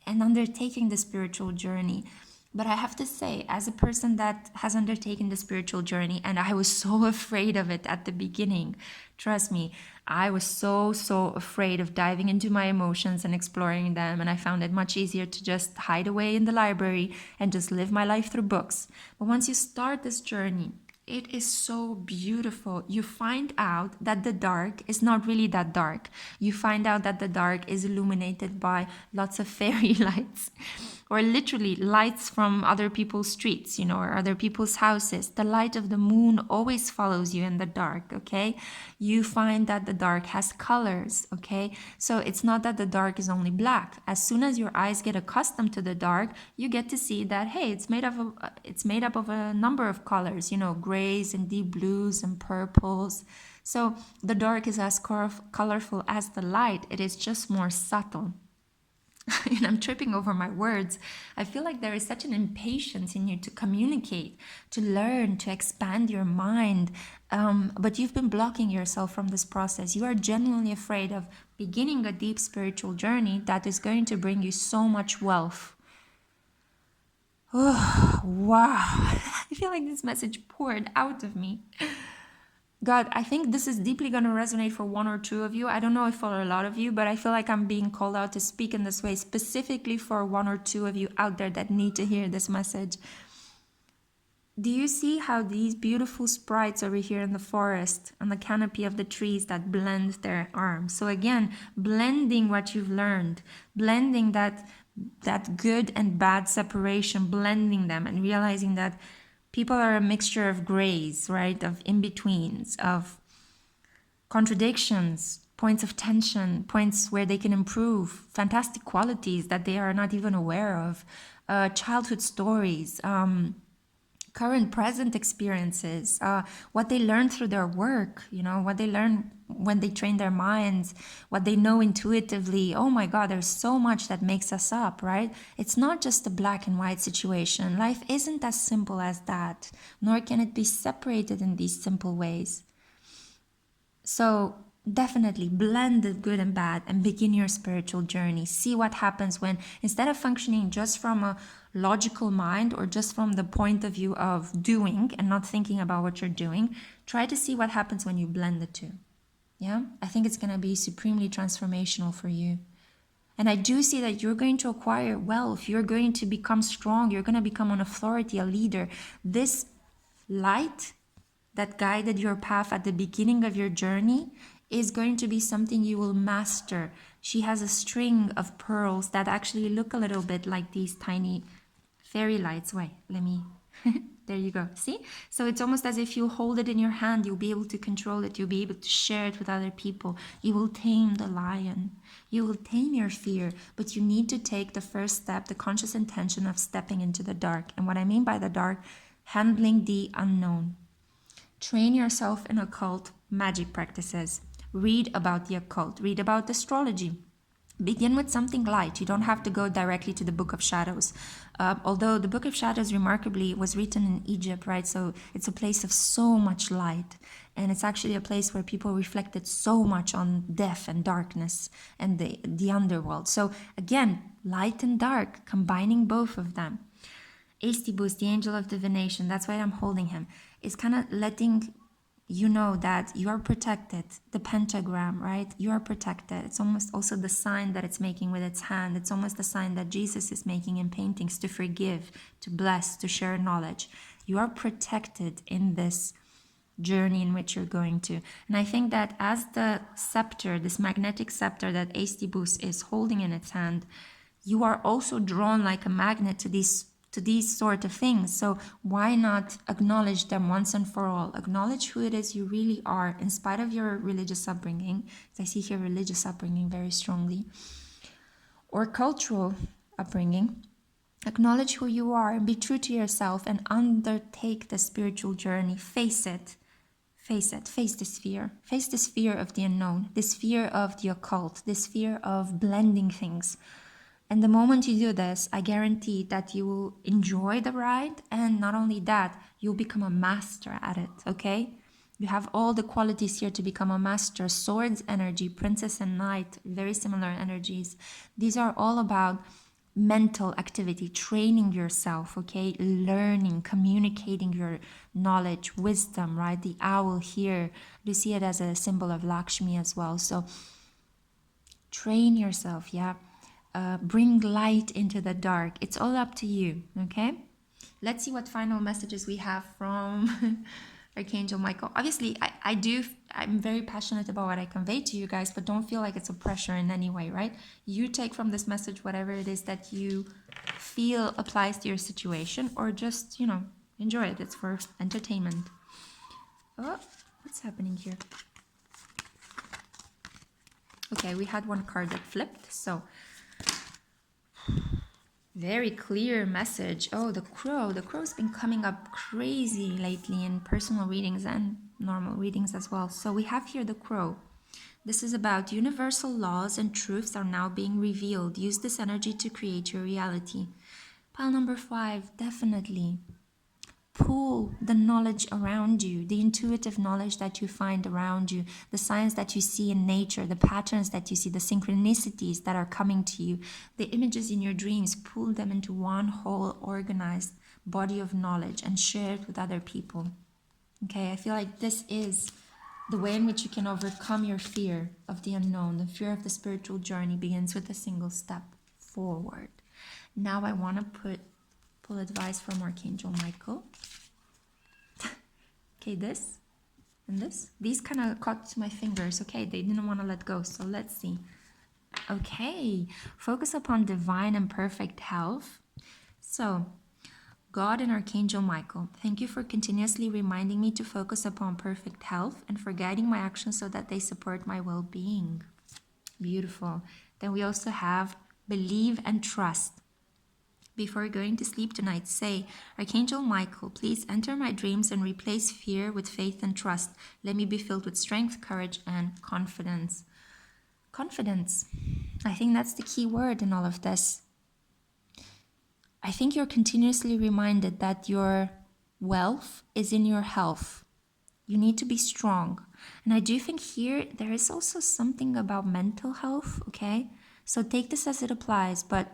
S1: and undertaking the spiritual journey. But I have to say, as a person that has undertaken the spiritual journey, and I was so afraid of it at the beginning, trust me, I was so afraid of diving into my emotions and exploring them, and I found it much easier to just hide away in the library and just live my life through books. But once you start this journey, it is so beautiful. You find out that the dark is not really that dark. You find out that the dark is illuminated by lots of fairy lights, or literally lights from other people's streets, or other people's houses. The light of the moon always follows you in the dark, okay? You find that the dark has colors, okay? So it's not that the dark is only black. As soon as your eyes get accustomed to the dark, you get to see that, hey, it's made up of a number of colors, grays and deep blues and purples. So the dark is as colorful as the light. It is just more subtle. And I'm tripping over my words. I feel like there is such an impatience in you to communicate, to learn, to expand your mind. But you've been blocking yourself from this process. You are genuinely afraid of beginning a deep spiritual journey that is going to bring you so much wealth. Oh, wow. I feel like this message poured out of me. God, I think this is deeply going to resonate for one or two of you. I don't know if for a lot of you, but I feel like I'm being called out to speak in this way specifically for one or two of you out there that need to hear this message. Do you see how these beautiful sprites over here in the forest, on the canopy of the trees that blend their arms? So again, blending what you've learned, blending that good and bad separation, blending them and realizing that people are a mixture of grays, right? Of in-betweens, of contradictions, points of tension, points where they can improve, fantastic qualities that they are not even aware of, childhood stories, current present experiences, what they learn through their work, what they learn when they train their minds, what they know intuitively. Oh my God, there's so much that makes us up, right? It's not just a black and white situation. Life isn't as simple as that, nor can it be separated in these simple ways. So definitely blend the good and bad and begin your spiritual journey. See what happens when, instead of functioning just from a logical mind or just from the point of view of doing and not thinking about what you're doing, try to see what happens when you blend the two. Yeah, I think it's going to be supremely transformational for you. And I do see that you're going to acquire wealth. You're going to become strong. You're going to become an authority, a leader. This light that guided your path at the beginning of your journey is going to be something you will master. She has a string of pearls that actually look a little bit like these tiny fairy lights. Wait, let me... There you go. See? So it's almost as if you hold it in your hand. You'll be able to control it. You'll be able to share it with other people. You will tame the lion. You will tame your fear. But you need to take the first step, the conscious intention of stepping into the dark. And what I mean by the dark, handling the unknown. Train yourself in occult magic practices. Read about the occult. Read about astrology. Begin with something light. You don't have to go directly to the Book of Shadows. Although the Book of Shadows remarkably was written in Egypt, right? So it's a place of so much light. And it's actually a place where people reflected so much on death and darkness and the underworld. So again, light and dark, combining both of them. Eistibus, the angel of divination, that's why I'm holding him, is kind of letting you know that you are protected. The pentagram, right? You are protected. It's almost also the sign that it's making with its hand. It's almost the sign that Jesus is making in paintings, to forgive, to bless, to share knowledge. You are protected in this journey in which you're going to. And I think that as the scepter, this magnetic scepter that Eistibus is holding in its hand, you are also drawn like a magnet to these sort of things. So why not acknowledge them once and for all? Acknowledge who it is you really are, in spite of your religious upbringing. I see here religious upbringing very strongly, or cultural upbringing. Acknowledge who you are and be true to yourself and undertake the spiritual journey. Face it. Face it. Face this fear. Face this fear of the unknown, this fear of the occult, this fear of blending things. And the moment you do this, I guarantee that you will enjoy the ride. And not only that, you'll become a master at it, okay? You have all the qualities here to become a master. Swords energy, princess and knight, very similar energies. These are all about mental activity, training yourself, okay? Learning, communicating your knowledge, wisdom, right? The owl here, you see it as a symbol of Lakshmi as well. So train yourself, yeah? Bring light into the dark. It's all up to you, okay? Let's see what final messages we have from Archangel Michael. Obviously, I'm very passionate about what I convey to you guys, but don't feel like it's a pressure in any way, right? You take from this message whatever it is that you feel applies to your situation, or just, enjoy it. It's for entertainment. Oh, what's happening here? Okay, we had one card that flipped, so... Very clear message. Oh, the crow. The crow's been coming up crazy lately in personal readings and normal readings as well. So we have here the crow. This is about universal laws and truths are now being revealed. Use this energy to create your reality. Pile number 5, definitely. Pull the knowledge around you, the intuitive knowledge that you find around you, the signs that you see in nature, the patterns that you see, the synchronicities that are coming to you, the images in your dreams. Pull them into one whole organized body of knowledge and share it with other people. Okay, I feel like this is the way in which you can overcome your fear of the unknown. The fear of the spiritual journey begins with a single step forward. Now I want to pull advice from Archangel Michael. Okay, this and this. These kind of caught to my fingers. Okay, they didn't want to let go. So let's see. Okay, focus upon divine and perfect health. So, God and Archangel Michael, thank you for continuously reminding me to focus upon perfect health and for guiding my actions so that they support my well-being. Beautiful. Then we also have believe and trust. Before going to sleep tonight, say, Archangel Michael, please enter my dreams and replace fear with faith and trust. Let me be filled with strength, courage, and confidence. Confidence. I think that's the key word in all of this. I think you're continuously reminded that your wealth is in your health. You need to be strong. And I do think here there is also something about mental health, okay? So take this as it applies, but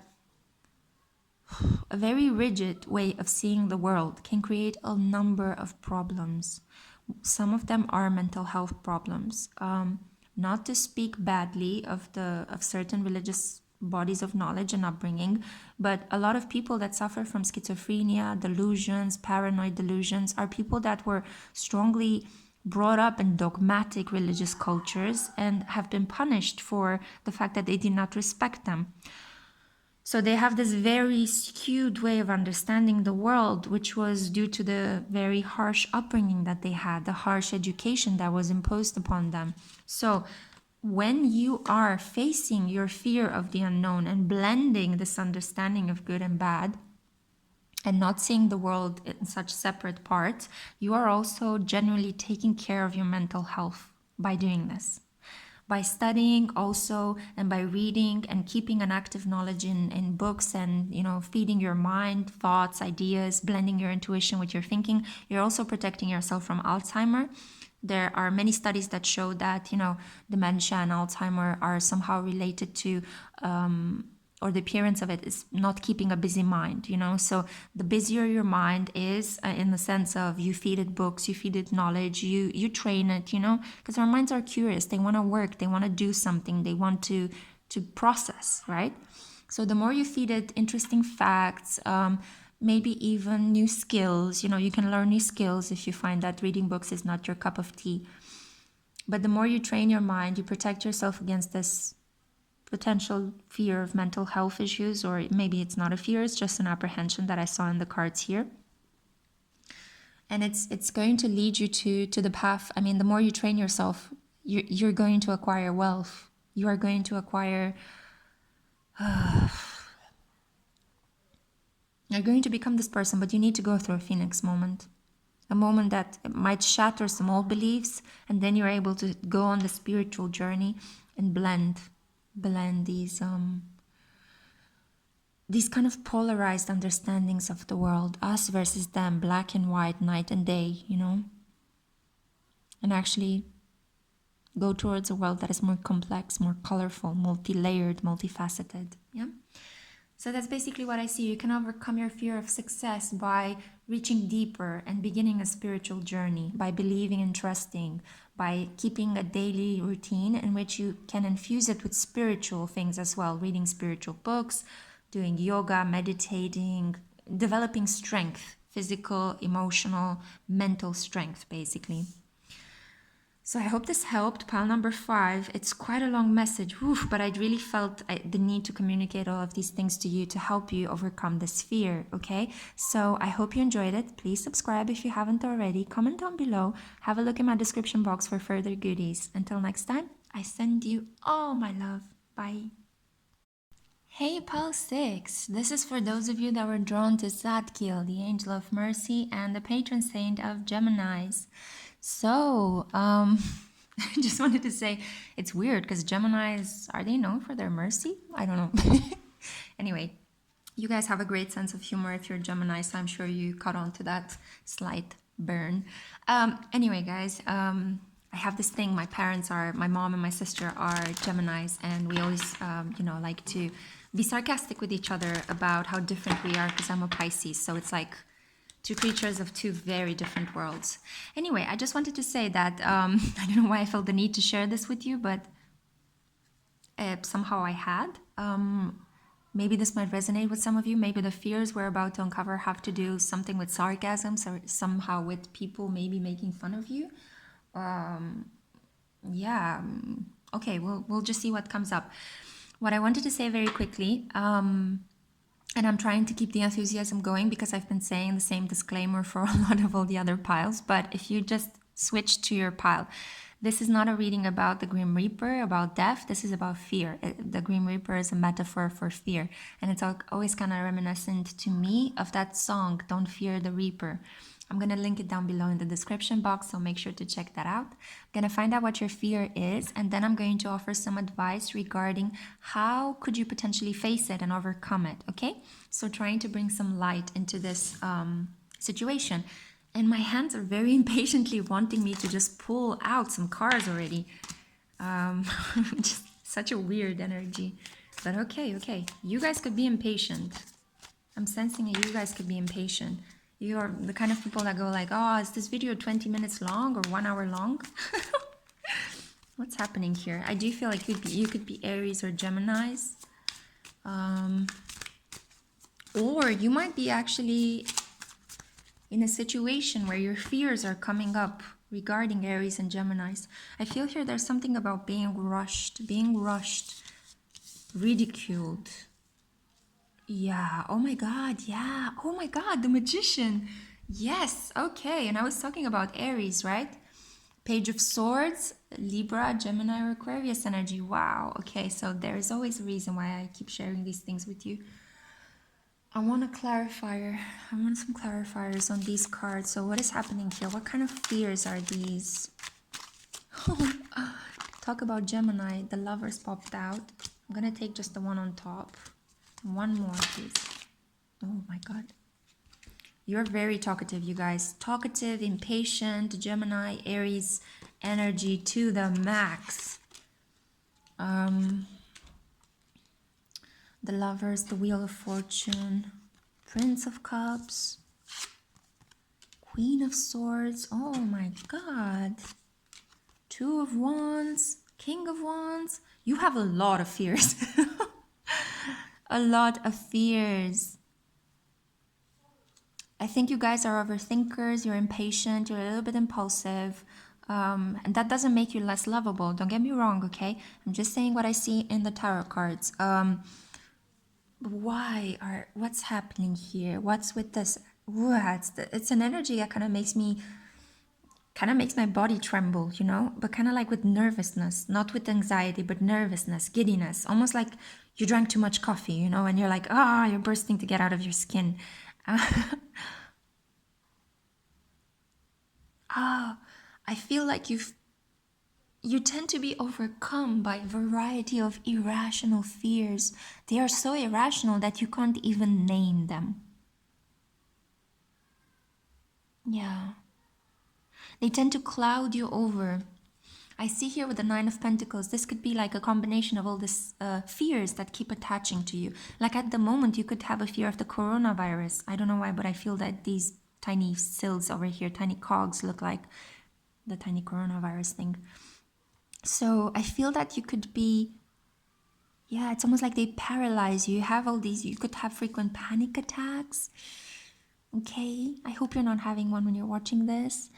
S1: a very rigid way of seeing the world can create a number of problems. Some of them are mental health problems. Not to speak badly of certain religious bodies of knowledge and upbringing, but a lot of people that suffer from schizophrenia, delusions, paranoid delusions are people that were strongly brought up in dogmatic religious cultures and have been punished for the fact that they did not respect them. So they have this very skewed way of understanding the world, which was due to the very harsh upbringing that they had, the harsh education that was imposed upon them. So when you are facing your fear of the unknown and blending this understanding of good and bad, and not seeing the world in such separate parts, you are also genuinely taking care of your mental health by doing this. By studying also, and by reading and keeping an active knowledge in books and, feeding your mind, thoughts, ideas, blending your intuition with your thinking, you're also protecting yourself from Alzheimer. There are many studies that show that, dementia and Alzheimer are somehow related to, or the appearance of it is not keeping a busy mind, So the busier your mind is, in the sense of you feed it books, you feed it knowledge, you train it, because our minds are curious. They want to work, they want to do something, they want to process, right? So the more you feed it interesting facts, maybe even new skills, you can learn new skills if you find that reading books is not your cup of tea. But the more you train your mind, you protect yourself against this potential fear of mental health issues, or maybe it's not a fear, it's just an apprehension that I saw in the cards here. And it's going to lead you to the path. I mean, the more you train yourself, you're going to acquire wealth. You are going to acquire... you're going to become this person, but you need to go through a phoenix moment. A moment that might shatter some old beliefs, and then you're able to go on the spiritual journey and blend these kind of polarized understandings of the world, us versus them, black and white, night and day, and actually go towards a world that is more complex, more colorful, multi-layered, multifaceted. Yeah. So that's basically what I see. You can overcome your fear of success by reaching deeper and beginning a spiritual journey, by believing and trusting, by keeping a daily routine in which you can infuse it with spiritual things as well, reading spiritual books, doing yoga, meditating, developing strength, physical, emotional, mental strength, basically. So I hope this helped. Pile number 5, it's quite a long message, but I really felt the need to communicate all of these things to you to help you overcome this fear, okay? So I hope you enjoyed it. Please subscribe if you haven't already. Comment down below. Have a look in my description box for further goodies. Until next time, I send you all my love. Bye. Hey, Pile 6. This is for those of you that were drawn to Zadkiel, the angel of mercy and the patron saint of Geminis. So, I just wanted to say, it's weird because Geminis, are they known for their mercy? I don't know. Anyway, you guys have a great sense of humor if you're Gemini, so I'm sure you caught on to that slight burn. Anyway, guys, I have this thing. My mom and my sister are Geminis, and we always, like to be sarcastic with each other about how different we are because I'm a Pisces. So it's like two creatures of two very different worlds. Anyway, I just wanted to say that I don't know why I felt the need to share this with you, but somehow I had. Maybe this might resonate with some of you. Maybe the fears we're about to uncover have to do something with sarcasm, so somehow with people maybe making fun of you. Yeah. Okay, we'll just see what comes up. What I wanted to say very quickly, and I'm trying to keep the enthusiasm going because I've been saying the same disclaimer for a lot of all the other piles. But if you just switch to your pile, this is not a reading about the Grim Reaper, about death. This is about fear. The Grim Reaper is a metaphor for fear. And it's always kind of reminiscent to me of that song, Don't Fear the Reaper. I'm going to link it down below in the description box, so make sure to check that out. I'm going to find out what your fear is, and then I'm going to offer some advice regarding how could you potentially face it and overcome it, okay? So trying to bring some light into this situation. And my hands are very impatiently wanting me to just pull out some cards already. Just such a weird energy. But okay. You guys could be impatient. I'm sensing it. You guys could be impatient. You are the kind of people that go like, oh, is this video 20 minutes long or 1 hour long? What's happening here? I do feel like you could be Aries or Geminis. Or you might be actually in a situation where your fears are coming up regarding Aries and Geminis. I feel here there's something about being rushed, ridiculed. Yeah, oh my God, yeah, oh my God, the Magician. Yes, okay, and I was talking about Aries, right? Page of Swords, Libra, Gemini, or Aquarius energy. Wow, okay, so there is always a reason why I keep sharing these things with you. I want a clarifier. I want some clarifiers on these cards. So what is happening here? What kind of fears are these? Talk about Gemini. The Lovers popped out. I'm going to take just the one on top. One more, please. Oh my God. You're very talkative, you guys. Talkative, impatient, Gemini, Aries energy to the max. The Lovers, the Wheel of Fortune, Prince of Cups, Queen of Swords. Oh my God. Two of Wands, King of Wands. You have a lot of fears. A lot of fears. I think you guys are overthinkers. You're impatient. You're a little bit impulsive. And that doesn't make you less lovable. Don't get me wrong, okay? I'm just saying what I see in the tarot cards. What's happening here? What's with this? It's an energy that kind of makes my body tremble, you know, but kind of like with nervousness, not with anxiety, but nervousness, giddiness, almost like you drank too much coffee, you know, and you're like, you're bursting to get out of your skin. I feel like you tend to be overcome by a variety of irrational fears. They are so irrational that you can't even name them. Yeah. They tend to cloud you over. I see here with the Nine of Pentacles, this could be like a combination of all these fears that keep attaching to you. Like at the moment, you could have a fear of the coronavirus. I don't know why, but I feel that these tiny cells over here, tiny cogs, look like the tiny coronavirus thing. So I feel that you could be, it's almost like they paralyze you. You have all these, you could have frequent panic attacks. Okay, I hope you're not having one when you're watching this.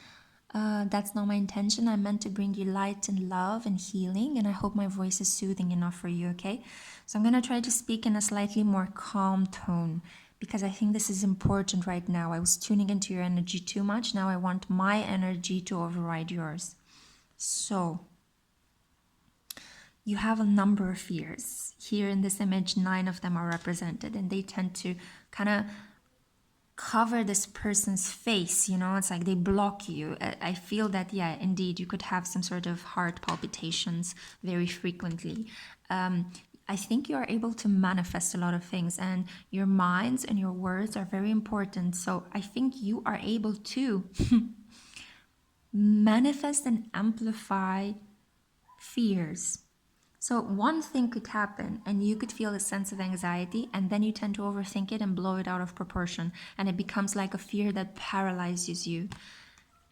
S1: That's not my intention. I'm meant to bring you light and love and healing, and I hope my voice is soothing enough for you, okay? So I'm going to try to speak in a slightly more calm tone because I think this is important right now. I was tuning into your energy too much. Now I want my energy to override yours. So you have a number of fears. Here in this image, 9 of them are represented, and they tend to kind of cover this person's face, you know, it's like they block you. I feel that, indeed, you could have some sort of heart palpitations very frequently. I think you are able to manifest a lot of things, and your minds and your words are very important. So I think you are able to manifest and amplify fears. So one thing could happen and you could feel a sense of anxiety, and then you tend to overthink it and blow it out of proportion, and it becomes like a fear that paralyzes you.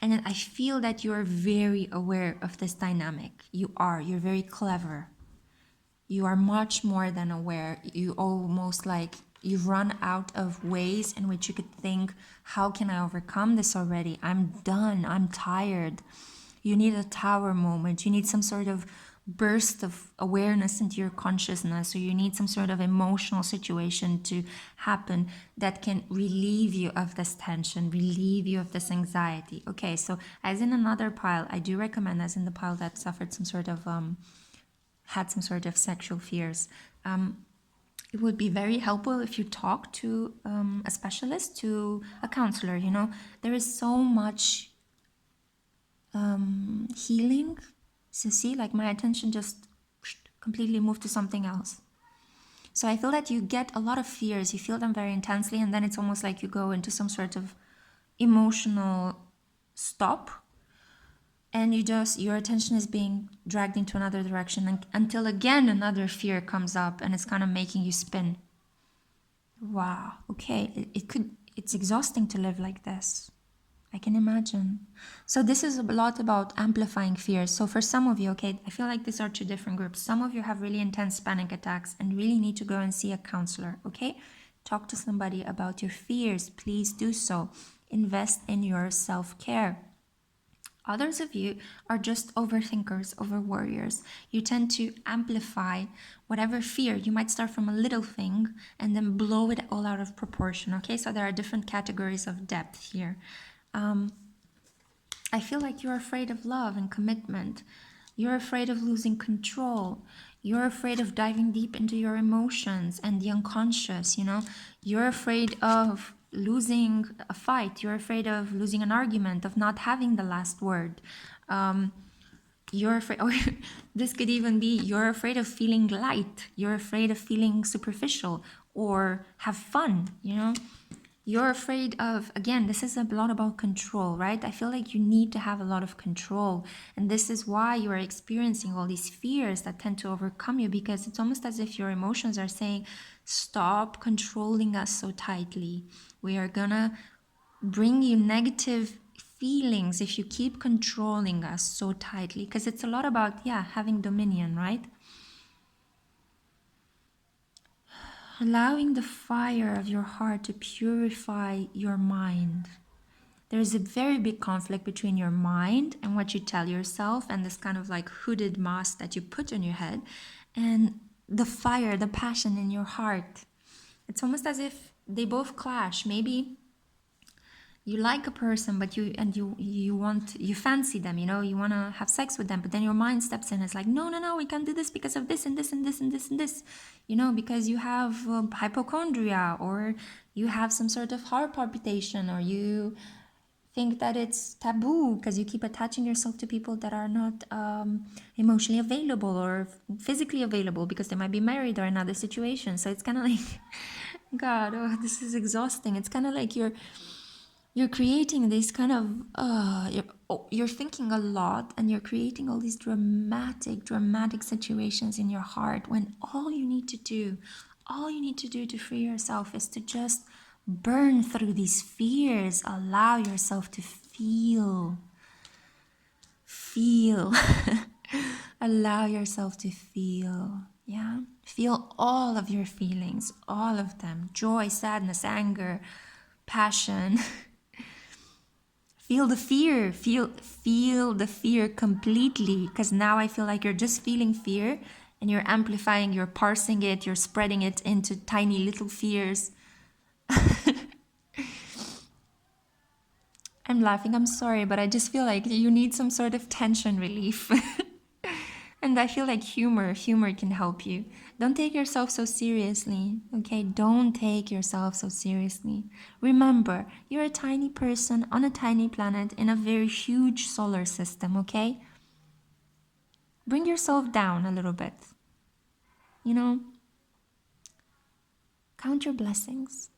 S1: And then I feel that you're very aware of this dynamic. You're very clever. You are much more than aware. You almost like you've run out of ways in which you could think, how can I overcome this already? I'm done. I'm tired. You need a tower moment. You need some sort of burst of awareness into your consciousness, or you need some sort of emotional situation to happen that can relieve you of this tension, relieve you of this anxiety. Okay, so as in another pile, I do recommend, as in the pile that suffered some sort of had some sort of sexual fears, it would be very helpful if you talk to a specialist, to a counselor. You know, there is so much healing. So see, like my attention just completely moved to something else. So I feel that you get a lot of fears, you feel them very intensely, and then it's almost like you go into some sort of emotional stop, and your attention is being dragged into another direction until again another fear comes up and it's kind of making you spin. Wow, okay, it's exhausting to live like this. I can imagine. So this is a lot about amplifying fears. So for some of you, okay, I feel like these are two different groups. Some of you have really intense panic attacks and really need to go and see a counselor, okay? Talk to somebody about your fears. Please do so. Invest in your self-care. Others of you are just overthinkers, over warriors. You tend to amplify whatever fear. You might start from a little thing and then blow it all out of proportion, okay? So there are different categories of depth here. I feel like you're afraid of love and commitment. You're afraid of losing control. You're afraid of diving deep into your emotions and the unconscious, you know? You're afraid of losing a fight. You're afraid of losing an argument, of not having the last word. You're afraid, or this could even be, you're afraid of feeling light. You're afraid of feeling superficial or have fun, you know? You're afraid of, again, this is a lot about control, right? I feel like you need to have a lot of control. And this is why you are experiencing all these fears that tend to overcome you, because it's almost as if your emotions are saying, stop controlling us so tightly. We are gonna bring you negative feelings if you keep controlling us so tightly, because it's a lot about, having dominion, right? Allowing the fire of your heart to purify your mind. There is a very big conflict between your mind and what you tell yourself and this kind of like hooded mask that you put on your head and the fire, the passion in your heart. It's almost as if they both clash. Maybe you like a person, but you fancy them, you want to have sex with them, but then your mind steps in. It's like, no, we can't do this because of this and this and this and this and this, because you have hypochondria, or you have some sort of heart palpitation, or you think that it's taboo because you keep attaching yourself to people that are not emotionally available or physically available because they might be married or in other situations. So it's kind of like, God, this is exhausting. It's kind of like you're creating this kind of you're thinking a lot, and you're creating all these dramatic situations in your heart, when all you need to do to free yourself is to just burn through these fears. Allow yourself to feel allow yourself to feel feel all of your feelings, all of them: joy, sadness, anger, passion. Feel the fear, feel the fear completely, because now I feel like you're just feeling fear and you're amplifying, you're parsing it, you're spreading it into tiny little fears. I'm laughing, I'm sorry, but I just feel like you need some sort of tension relief. And I feel like humor can help you. Don't take yourself so seriously, okay? Don't take yourself so seriously. Remember, you're a tiny person on a tiny planet in a very huge solar system, okay? Bring yourself down a little bit. Count your blessings.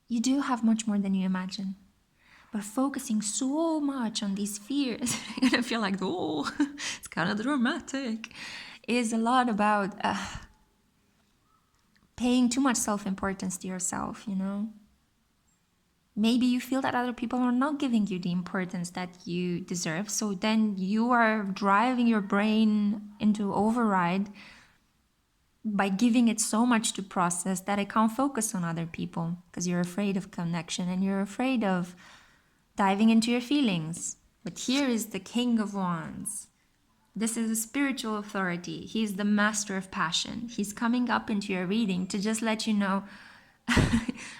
S1: You do have much more than you imagine. But focusing so much on these fears, you're gonna feel like, it's kind of dramatic, is a lot about paying too much self-importance to yourself, Maybe you feel that other people are not giving you the importance that you deserve, so then you are driving your brain into override by giving it so much to process that it can't focus on other people, because you're afraid of connection and you're afraid of diving into your feelings. But here is the King of Wands. This is a spiritual authority. He's the master of passion. He's coming up into your reading to just let you know,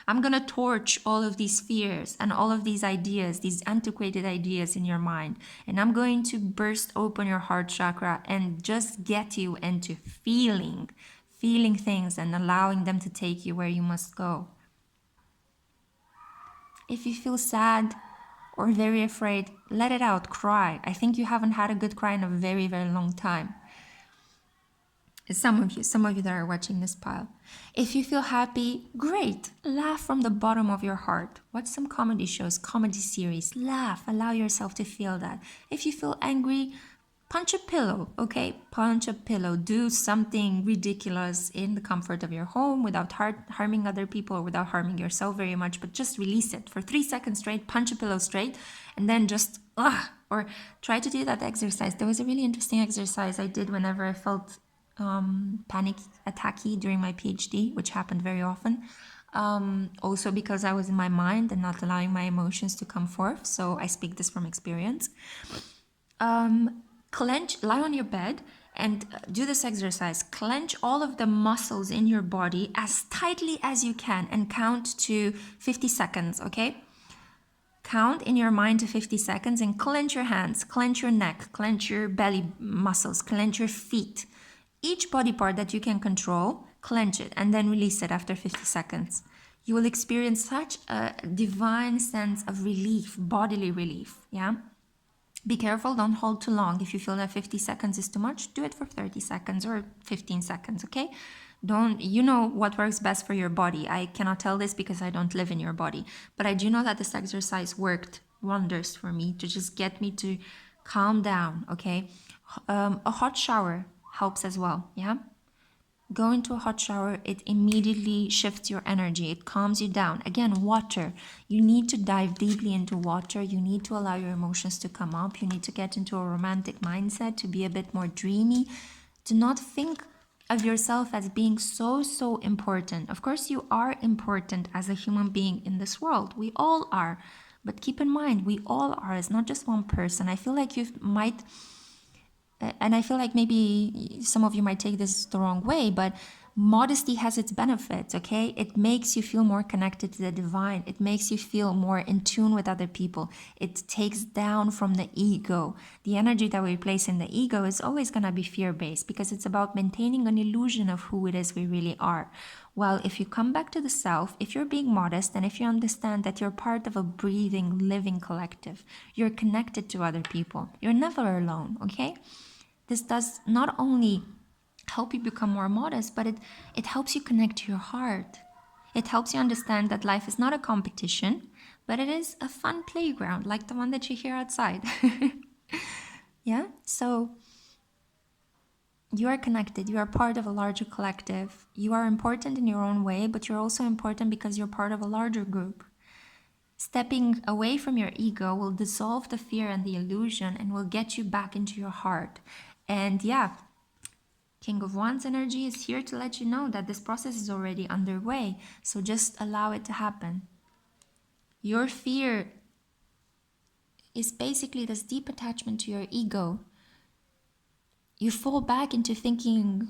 S1: I'm going to torch all of these fears and all of these ideas, these antiquated ideas in your mind. And I'm going to burst open your heart chakra and just get you into feeling things and allowing them to take you where you must go. If you feel sad or very afraid, let it out, cry. I think you haven't had a good cry in a very, very long time. Some of you that are watching this pile. If you feel happy, great. Laugh from the bottom of your heart. Watch some comedy shows, comedy series. Laugh. Allow yourself to feel that. If you feel angry, punch a pillow, okay? Punch a pillow. Do something ridiculous in the comfort of your home without harming other people or without harming yourself very much, but just release it for 3 seconds straight. Punch a pillow straight, and then just or try to do that exercise. There was a really interesting exercise I did whenever I felt panic attacky during my PhD, which happened very often. Also because I was in my mind and not allowing my emotions to come forth. So I speak this from experience. Lie on your bed and do this exercise. Clench all of the muscles in your body as tightly as you can and count to 50 seconds, okay? Count in your mind to 50 seconds and clench your hands, clench your neck, clench your belly muscles, clench your feet. Each body part that you can control, clench it and then release it after 50 seconds. You will experience such a divine sense of relief, bodily relief, yeah? Be careful, don't hold too long. If you feel that 50 seconds is too much, do it for 30 seconds or 15 seconds, okay? You know what works best for your body. I cannot tell this because I don't live in your body, but I do know that this exercise worked wonders for me to just get me to calm down, okay? A hot shower helps as well, yeah? Go into a hot shower, it immediately shifts your energy, it calms you down. Again, water. You need to dive deeply into water. You need to allow your emotions to come up. You need to get into a romantic mindset, to be a bit more dreamy. Do not think of yourself as being so important. Of course, you are important as a human being in this world. We all are. But keep in mind, we all are. It's not just one person. I feel like and I feel like maybe some of you might take this the wrong way, but modesty has its benefits, okay? It makes you feel more connected to the divine. It makes you feel more in tune with other people. It takes down from the ego. The energy that we place in the ego is always going to be fear-based because it's about maintaining an illusion of who it is we really are. Well, if you come back to the self, if you're being modest, and if you understand that you're part of a breathing, living collective, you're connected to other people. You're never alone, okay? This does not only help you become more modest, but it helps you connect to your heart. It helps you understand that life is not a competition, but it is a fun playground, like the one that you hear outside. Yeah? So you are connected. You are part of a larger collective. You are important in your own way, but you're also important because you're part of a larger group. Stepping away from your ego will dissolve the fear and the illusion and will get you back into your heart. And yeah, King of Wands energy is here to let you know that this process is already underway. So just allow it to happen. Your fear is basically this deep attachment to your ego. You fall back into thinking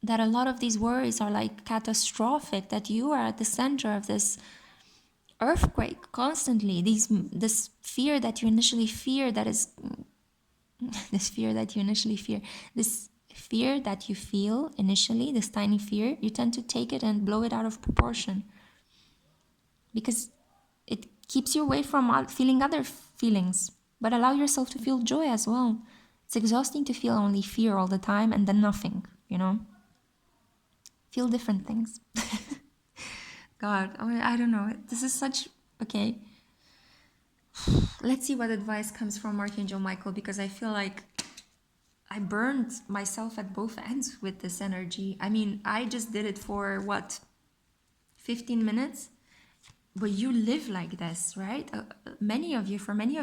S1: that a lot of these worries are like catastrophic, that you are at the center of this earthquake constantly. This fear that you initially fear, this fear that you feel initially, this tiny fear, you tend to take it and blow it out of proportion because it keeps you away from feeling other feelings. But allow yourself to feel joy as well. It's exhausting to feel only fear all the time and then nothing, you know? Feel different things. God, I don't know. This is such... Okay. Let's see what advice comes from Archangel Michael, because I feel like I burned myself at both ends with this energy. I mean, I just did it for, 15 minutes? But you live like this, right? For many of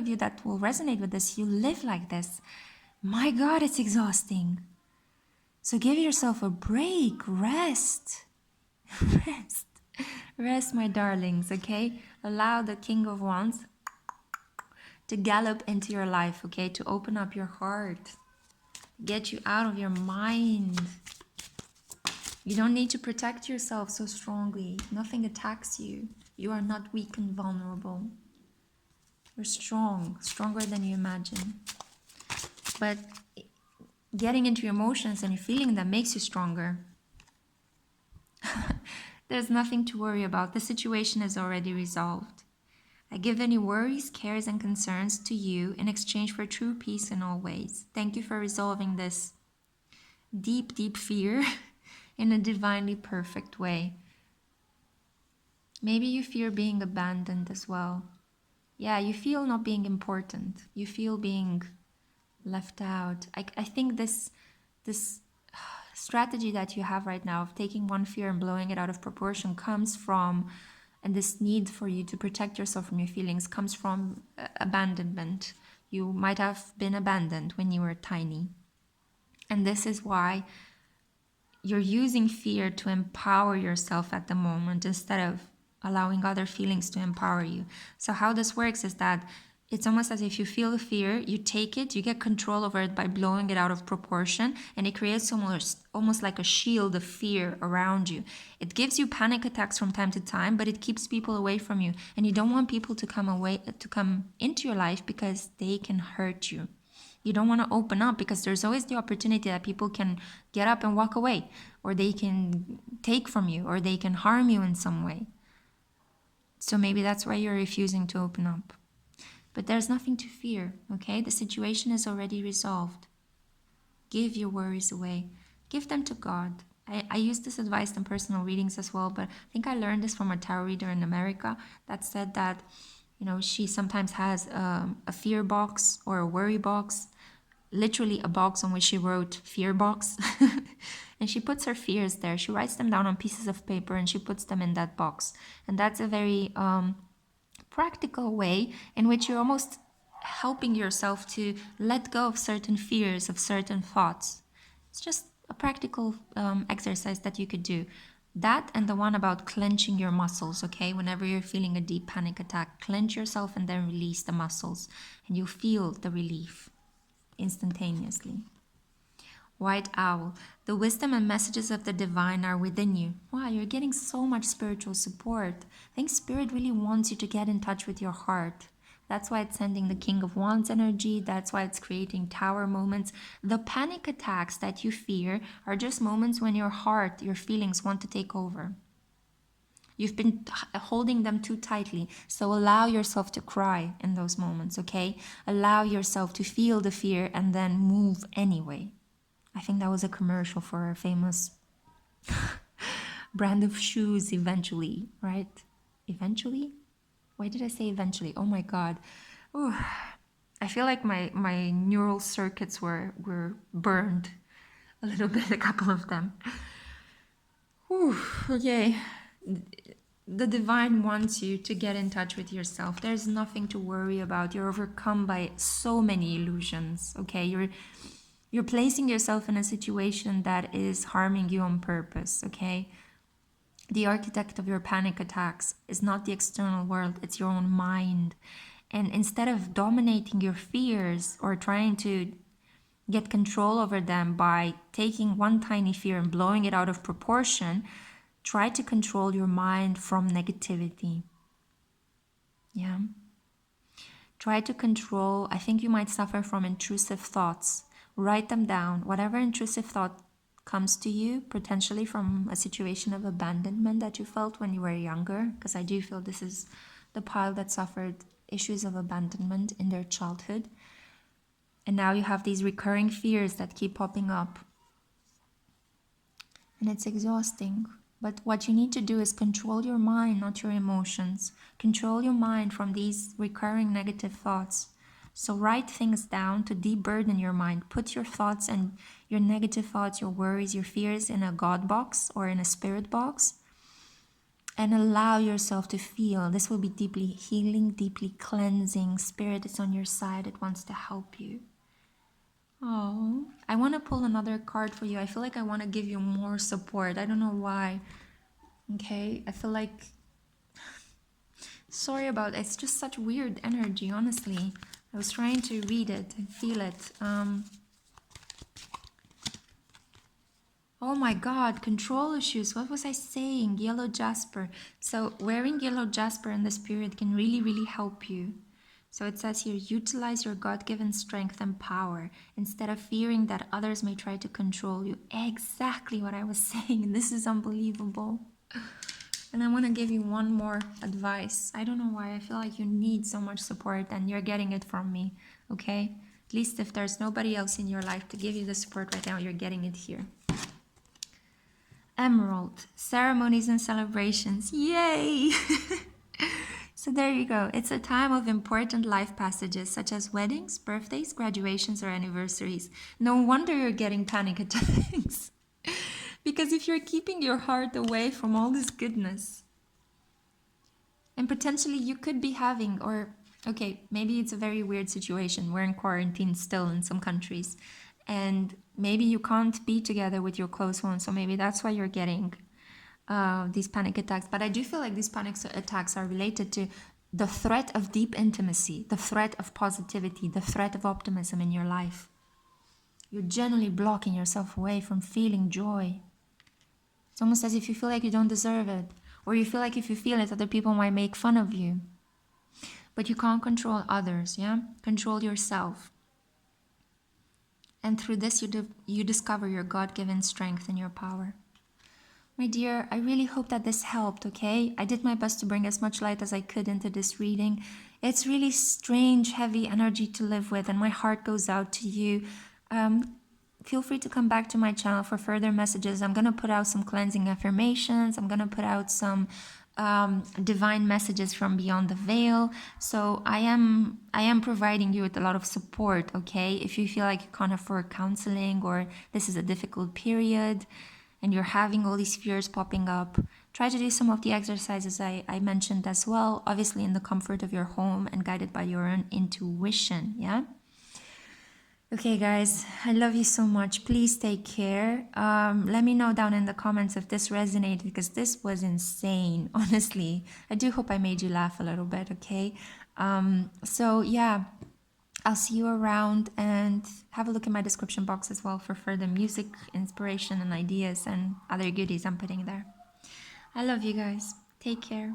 S1: you that will resonate with this, you live like this. My God, it's exhausting. So give yourself a break, rest. Rest, my darlings, okay? Allow the King of Wands to gallop into your life, okay? To open up your heart, get you out of your mind. You don't need to protect yourself so strongly. Nothing attacks you. You are not weak and vulnerable. You're strong, stronger than you imagine. But getting into your emotions and feeling them makes you stronger. There's nothing to worry about. The situation is already resolved. I give any worries, cares, and concerns to you in exchange for true peace in all ways. Thank you for resolving this. deep, deep fear in a divinely perfect way. Maybe you fear being abandoned as well. Yeah, you feel not being important. You feel being left out. I think this strategy that you have right now of taking one fear and blowing it out of proportion comes from, and this need for you to protect yourself from your feelings comes from abandonment. You might have been abandoned when you were tiny. And this is why you're using fear to empower yourself at the moment instead of allowing other feelings to empower you. So how this works is that it's almost as if you feel the fear, you take it, you get control over it by blowing it out of proportion, and it creates almost like a shield of fear around you. It gives you panic attacks from time to time, but it keeps people away from you. And you don't want people to come into your life because they can hurt you. You don't want to open up because there's always the opportunity that people can get up and walk away, or they can take from you, or they can harm you in some way. So maybe that's why you're refusing to open up. But there's nothing to fear, okay? The situation is already resolved. Give your worries away. Give them to God. I use this advice in personal readings as well, but I think I learned this from a tarot reader in America that said that, she sometimes has a fear box or a worry box, literally a box on which she wrote fear box. And she puts her fears there. She writes them down on pieces of paper and she puts them in that box. And that's a very practical way in which you're almost helping yourself to let go of certain fears, of certain thoughts. It's just a practical exercise that you could do. That and the one about clenching your muscles, okay? Whenever you're feeling a deep panic attack, clench yourself and then release the muscles, and you feel the relief instantaneously. White Owl, the wisdom and messages of the divine are within you. Wow, you're getting so much spiritual support. I think Spirit really wants you to get in touch with your heart. That's why it's sending the King of Wands energy. That's why it's creating tower moments. The panic attacks that you fear are just moments when your heart, your feelings want to take over. You've been holding them too tightly. So allow yourself to cry in those moments, okay? Allow yourself to feel the fear and then move anyway. I think that was a commercial for a famous brand of shoes eventually, right? Eventually? Why did I say eventually? Oh my God. Ooh. I feel like my neural circuits were burned a little bit, a couple of them. Ooh, okay. The divine wants you to get in touch with yourself. There's nothing to worry about. You're overcome by so many illusions, okay? You're placing yourself in a situation that is harming you on purpose, okay? The architect of your panic attacks is not the external world, it's your own mind. And instead of dominating your fears or trying to get control over them by taking one tiny fear and blowing it out of proportion, try to control your mind from negativity. Yeah. Try to control, I think you might suffer from intrusive thoughts. Write them down. Whatever intrusive thought comes to you, potentially from a situation of abandonment that you felt when you were younger, because I do feel this is the pile that suffered issues of abandonment in their childhood. And now you have these recurring fears that keep popping up. And it's exhausting. But what you need to do is control your mind, not your emotions. Control your mind from these recurring negative thoughts. So write things down to deburden your mind. Put your thoughts and your negative thoughts, your worries, your fears in a God box or in a spirit box. And allow yourself to feel. This will be deeply healing, deeply cleansing. Spirit is on your side. It wants to help you. Oh, I want to pull another card for you. I feel like I want to give you more support. I don't know why. Okay, I feel like... Sorry about it. It's just such weird energy, honestly. I was trying to read it and feel it. Oh my God, control issues. What was I saying? Yellow jasper. So wearing yellow jasper in this period can really, really help you. So it says here, utilize your God-given strength and power instead of fearing that others may try to control you. Exactly what I was saying. This is unbelievable. And I want to give you one more advice. I don't know why. I feel like you need so much support and you're getting it from me, okay? At least if there's nobody else in your life to give you the support right now, you're getting it here. Emerald, ceremonies and celebrations. Yay! So there you go. It's a time of important life passages such as weddings, birthdays, graduations, or anniversaries. No wonder you're getting panic attacks. Because if you're keeping your heart away from all this goodness, and potentially you could be having, or okay, maybe it's a very weird situation. We're in quarantine still in some countries, and maybe you can't be together with your close ones, so maybe that's why you're getting these panic attacks. But I do feel like these panic attacks are related to the threat of deep intimacy, the threat of positivity, the threat of optimism in your life. You're generally blocking yourself away from feeling joy. It's almost as if you feel like you don't deserve it, or you feel like if you feel it, other people might make fun of you. But you can't control others, yeah? Control yourself. And through this, you discover your God-given strength and your power. My dear, I really hope that this helped, okay? I did my best to bring as much light as I could into this reading. It's really strange, heavy energy to live with, and my heart goes out to you. Feel free to come back to my channel for further messages. I'm going to put out some cleansing affirmations. I'm going to put out some divine messages from beyond the veil. So I am providing you with a lot of support, okay? If you feel like you can't afford counseling, or this is a difficult period and you're having all these fears popping up, try to do some of the exercises I mentioned as well, obviously in the comfort of your home and guided by your own intuition, yeah? Okay, guys, I love you so much. Please take care. Let me know down in the comments if this resonated, because this was insane, honestly. I do hope I made you laugh a little bit, okay? So, yeah, I'll see you around, and have a look in my description box as well for further music, inspiration, and ideas and other goodies I'm putting there. I love you guys. Take care.